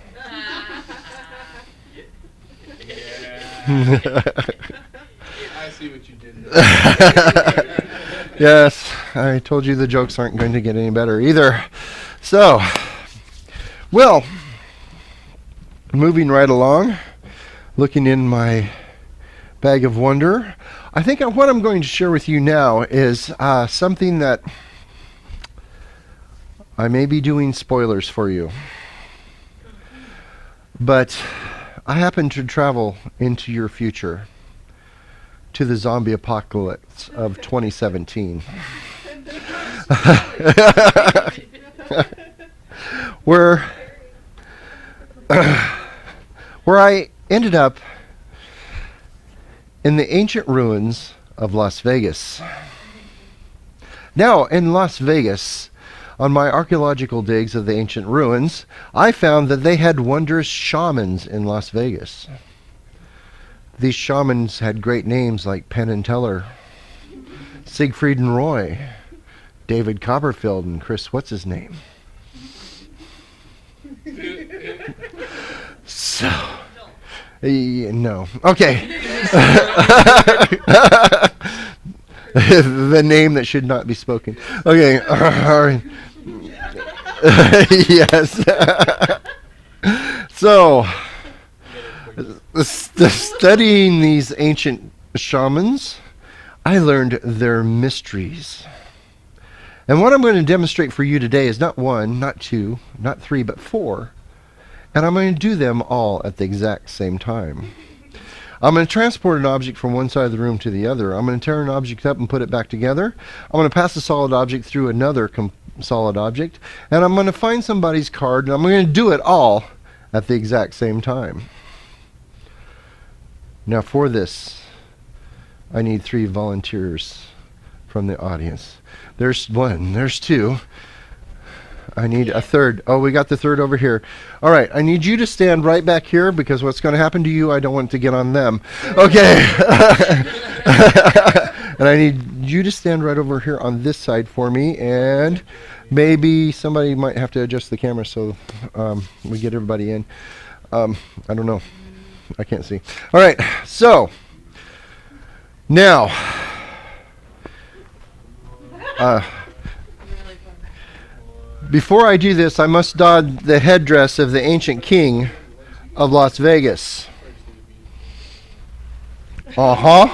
I see what you did there. Yes, I told you the jokes aren't going to get any better either. So, well, moving right along, looking in my bag of wonder, I think what I'm going to share with you now is something that I may be doing spoilers for you, but I happen to travel into your future, to the zombie apocalypse of 2017. where I ended up in the ancient ruins of Las Vegas. Now, in Las Vegas, on my archaeological digs of the ancient ruins, I found that they had wondrous shamans in Las Vegas. These shamans had great names like Penn and Teller, Siegfried and Roy, David Copperfield, and Chris, what's his name? So, no. Okay. The name that should not be spoken. Okay. All right. Yes. So, studying these ancient shamans, I learned their mysteries. And what I'm going to demonstrate for you today is not one, not two, not three, but four. And I'm going to do them all at the exact same time. I'm going to transport an object from one side of the room to the other. I'm going to tear an object up and put it back together. I'm going to pass a solid object through another solid object. And I'm going to find somebody's card, and I'm going to do it all at the exact same time. Now for this, I need 3 volunteers from the audience. There's 1, there's 2. I need a third. Oh, we got the third over here. All right, I need you to stand right back here because what's going to happen to you, I don't want to get on them. Okay. And I need you to stand right over here on this side for me, and maybe somebody might have to adjust the camera so we get everybody in. I don't know. I can't see. All right, so now before I do this, I must don the headdress of the ancient king of Las Vegas. But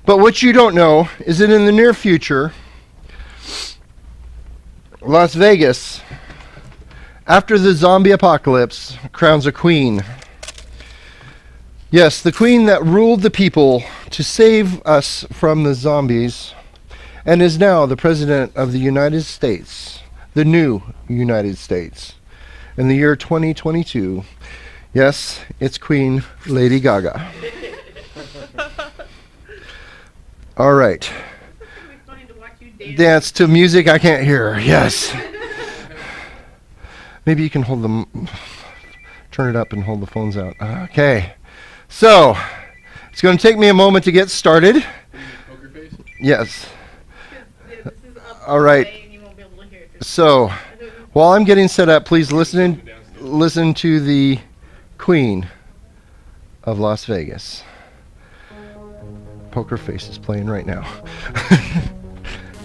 what you don't know is that in the near future, Las Vegas, after the zombie apocalypse, crowns a queen. Yes, the queen that ruled the people to save us from the zombies, and is now the President of the United States, the new United States, in the year 2022. Yes, it's Queen Lady Gaga. All right. Dance to music I can't hear. Yes. Maybe you can hold them, turn it up and hold the phones out. Okay. So, it's going to take me a moment to get started. Poker face? Yes. All right. So, while I'm getting set up, please listen to the Queen of Las Vegas. Poker Face is playing right now.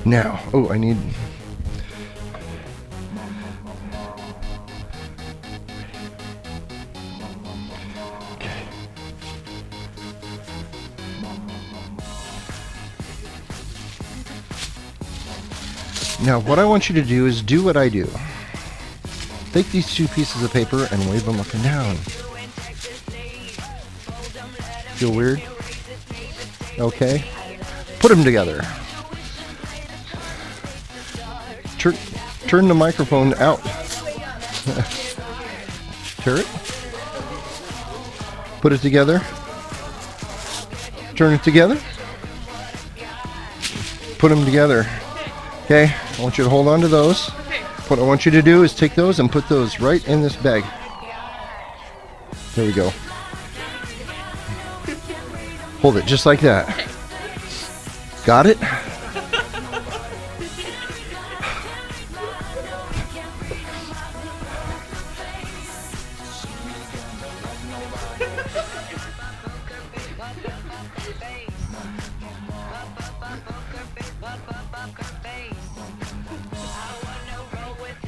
Now, oh, I need... Okay. Now, what I want you to do is do what I do. Take these 2 pieces of paper and wave them up and down. Feel weird? Okay. Put them together. Turn the microphone out. Turn it. Put it together. Turn it together. Put them together. Okay, I want you to hold on to those. What I want you to do is take those and put those right in this bag. There we go. Hold it just like that. Got it?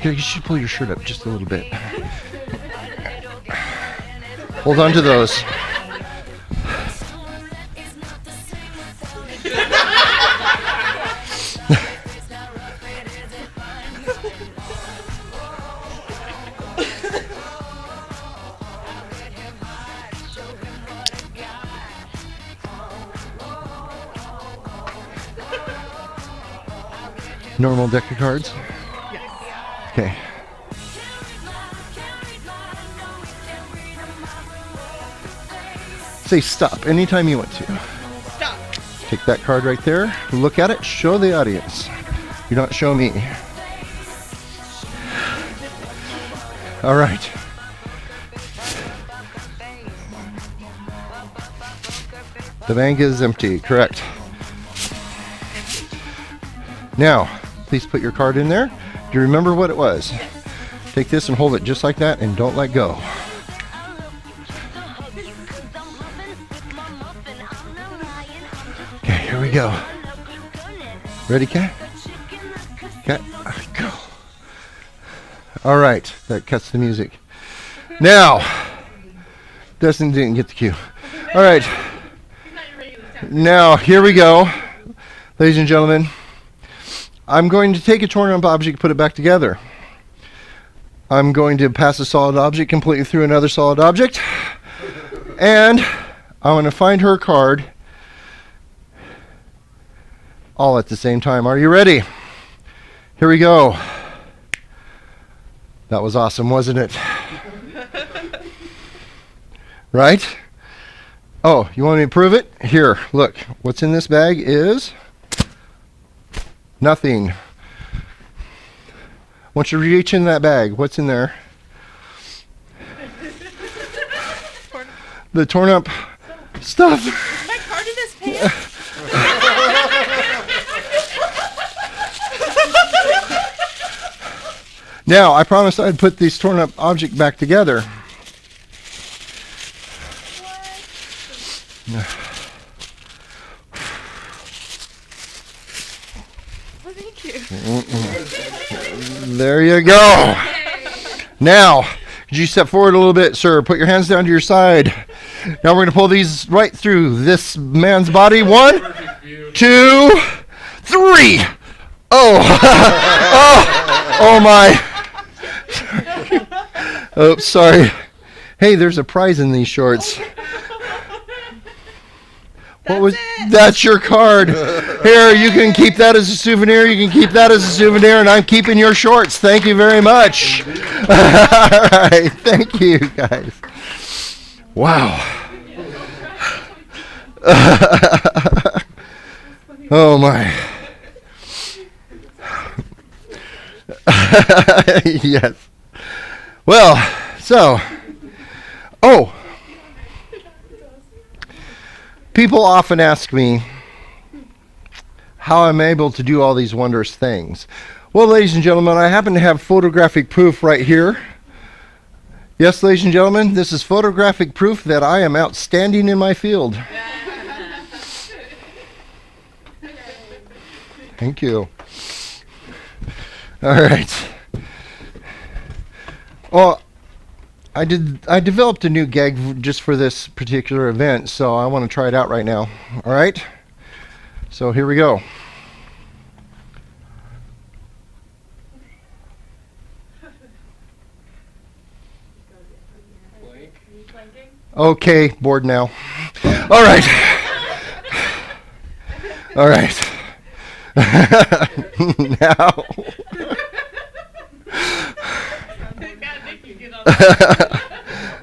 Here, you should pull your shirt up just a little bit. Hold on to those. Normal deck of cards? Yes. Okay. Say stop anytime you want to. Stop. Take that card right there, look at it, show the audience. You don't show me. All right. The bank is empty, correct. Now, please put your card in there. Do you remember what it was? Take this and hold it just like that and don't let go. Okay, here we go. Ready, Kat? Kat, go. All right, that cuts the music. Now, Dustin didn't get the cue. All right. Now, here we go. Ladies and gentlemen, I'm going to take a torn up object, put it back together. I'm going to pass a solid object completely through another solid object. And I'm going to find her card all at the same time. Are you ready? Here we go. That was awesome, wasn't it? Right? Oh, you want me to prove it? Here, look. What's in this bag is nothing. I want you to reach in that bag. What's in there? The torn up stuff. My card in his pants. Now, I promised I'd put these torn up object back together. Oh, thank you. There you go. Now, could you step forward a little bit, sir? Put your hands down to your side. Now we're going to pull these right through this man's body. 1, 2, 3. Oh. Oh my. Oh, sorry. Hey, there's a prize in these shorts. That's your card. Here, you can keep that as a souvenir. You can keep that as a souvenir, and I'm keeping your shorts. Thank you very much. All right, thank you, guys. Wow. Oh my. Yes. Well, so. Oh. People often ask me how I'm able to do all these wondrous things. Well, ladies and gentlemen, I happen to have photographic proof right here. Yes, ladies and gentlemen, this is photographic proof that I am outstanding in my field. Thank you. All right. Well, I developed a new gag just for this particular event, so I want to try it out right now. All right? So here we go. Okay, bored now. All right. All right. Now.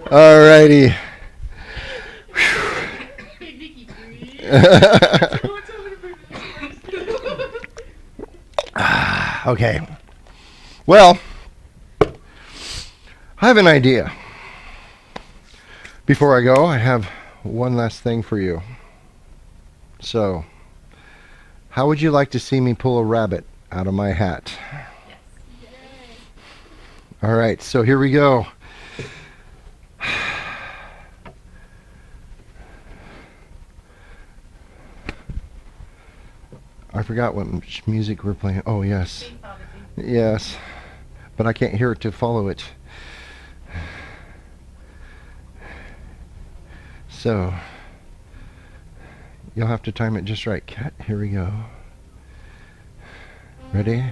All righty. Okay. Well, I have an idea. Before I go, I have one last thing for you. So, how would you like to see me pull a rabbit out of my hat? Yes. All right, so here we go. I forgot what music we're playing. Oh, yes. Yes. But I can't hear it to follow it. So, you'll have to time it just right, Kat. Here we go. Ready?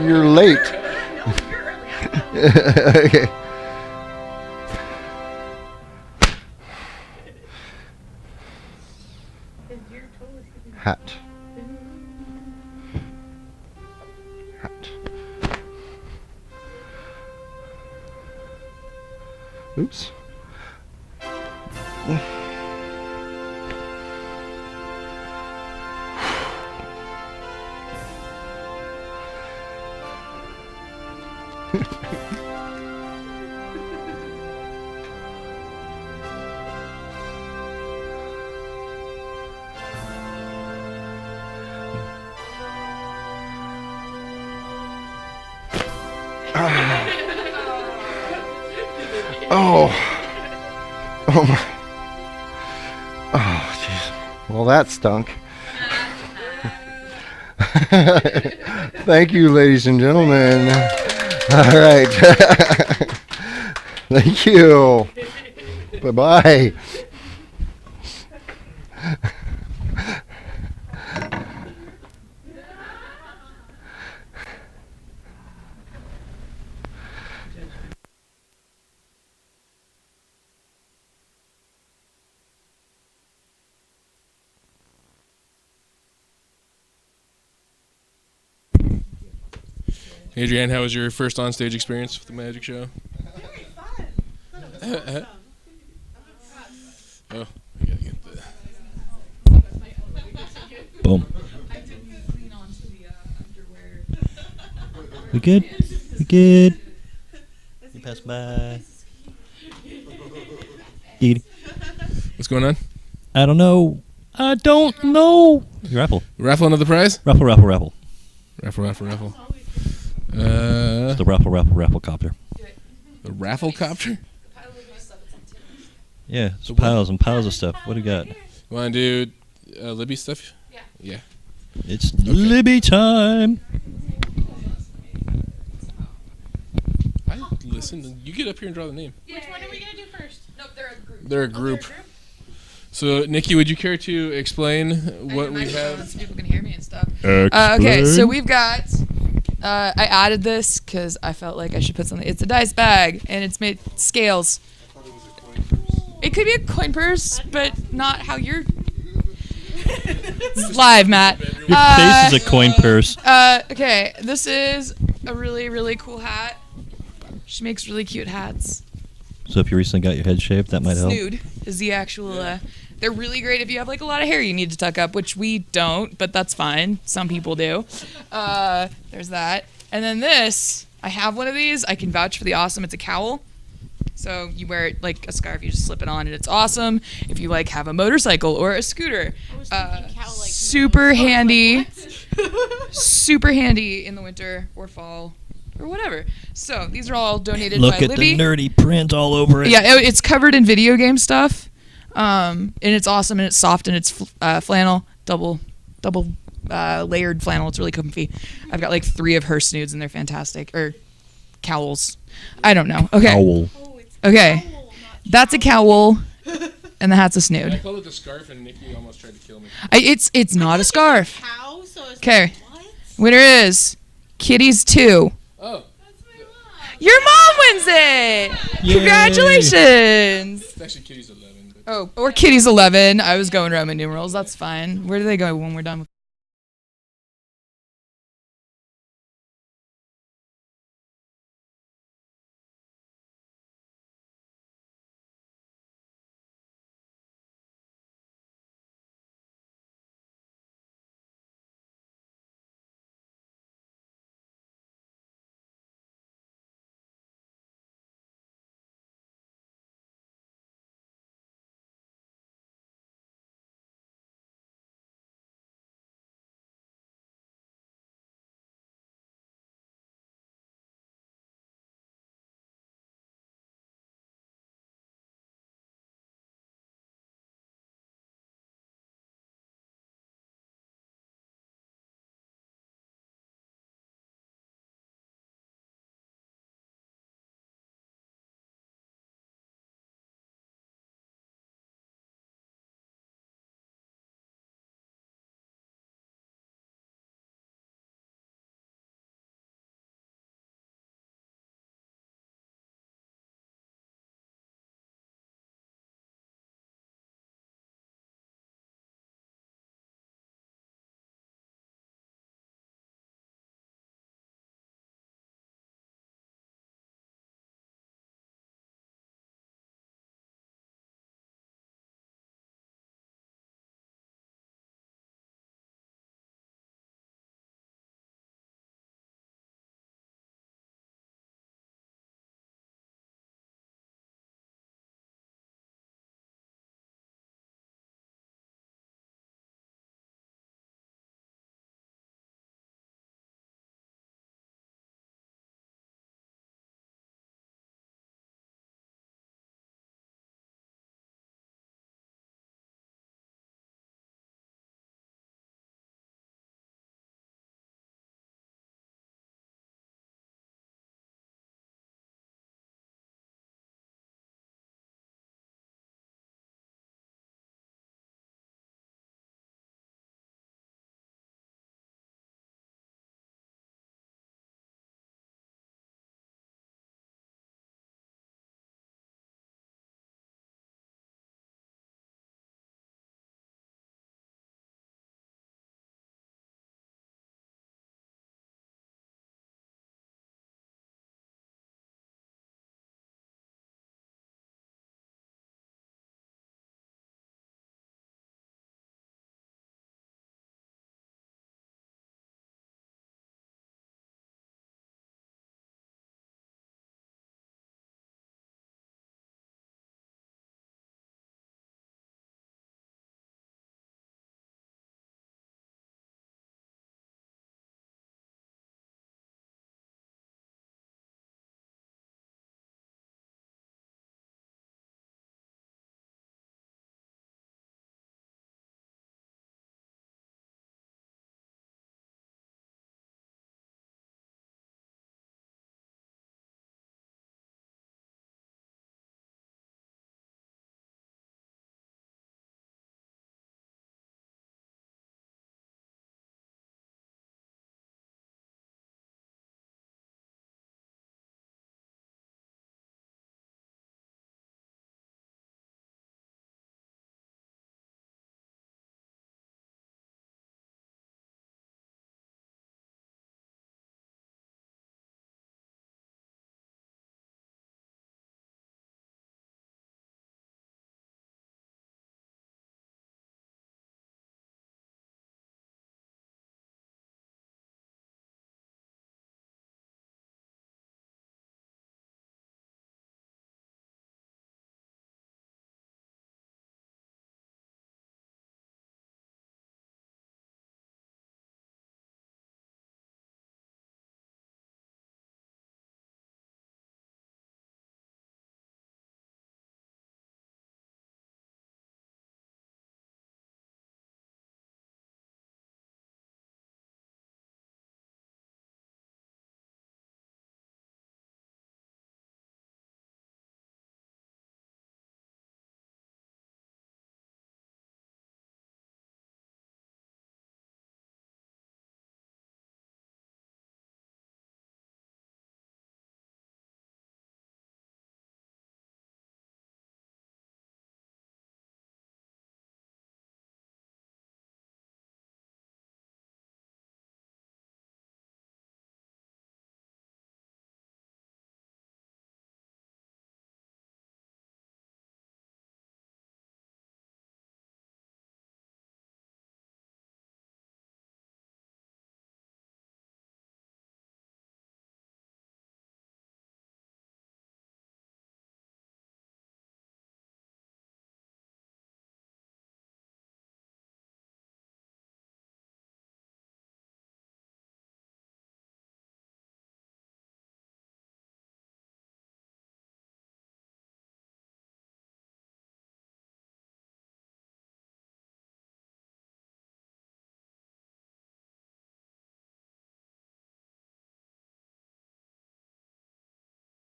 You're late. Okay. Hat. Hat. Oops. Oh. Oh my. Oh, jeez. Well, that stunk. Thank you, ladies and gentlemen. All right. Thank you. Bye-bye. Adrienne, how was your first onstage experience with the magic show? Very fun. Oh, I gotta get the. Boom. We good? We good? You pass by. Edie. What's going on? I don't know. I don't know. Raffle. Raffle another prize? Raffle. Raffle. It's the raffle copter. The raffle copter? Yeah, it's piles and piles of stuff. What do you got? You want to do Libby stuff? Yeah. It's Libby time. Listen, you get up here and draw the name. Which one are we gonna do first? Nope, they're a group. They're a group. So, Nikki, would you care to explain what we have? So people can hear me and stuff. Okay, so we've got. I added this because I felt like I should put something. It's a dice bag, and it's made scales. It could be a coin purse, but not how you're. It's live, Matt. Your face is a coin purse. Okay, this is a really, really cool hat. She makes really cute hats. So if you recently got your head shaved, that might help. Snood is the actual. They're really great if you have like a lot of hair you need to tuck up, which we don't, but that's fine. Some people do. There's that. And then this, I have one of these. I can vouch for the awesome. It's a cowl. So you wear it like a scarf, you just slip it on, and it's awesome. If you like have a motorcycle or a scooter, super handy, super handy in the winter or fall or whatever. So these are all donated Look by at Libby. the nerdy print all over it. Yeah, it's covered in video game stuff, and it's awesome and it's soft and it's flannel, double layered flannel. It's really comfy. I've got like 3 of her snoods and they're fantastic, or cowls. I don't know. Okay. Cowl. Okay, that's a cowl, and the hat's a snood. I called it the scarf, and Nikki almost tried to kill me. It's not a scarf. Okay, winner is Kitty's 2. Oh. Your mom wins it! Yay. Congratulations! It's actually Kitty's 11. Oh, or Kitty's 11. I was going Roman numerals. That's fine. Where do they go when we're done with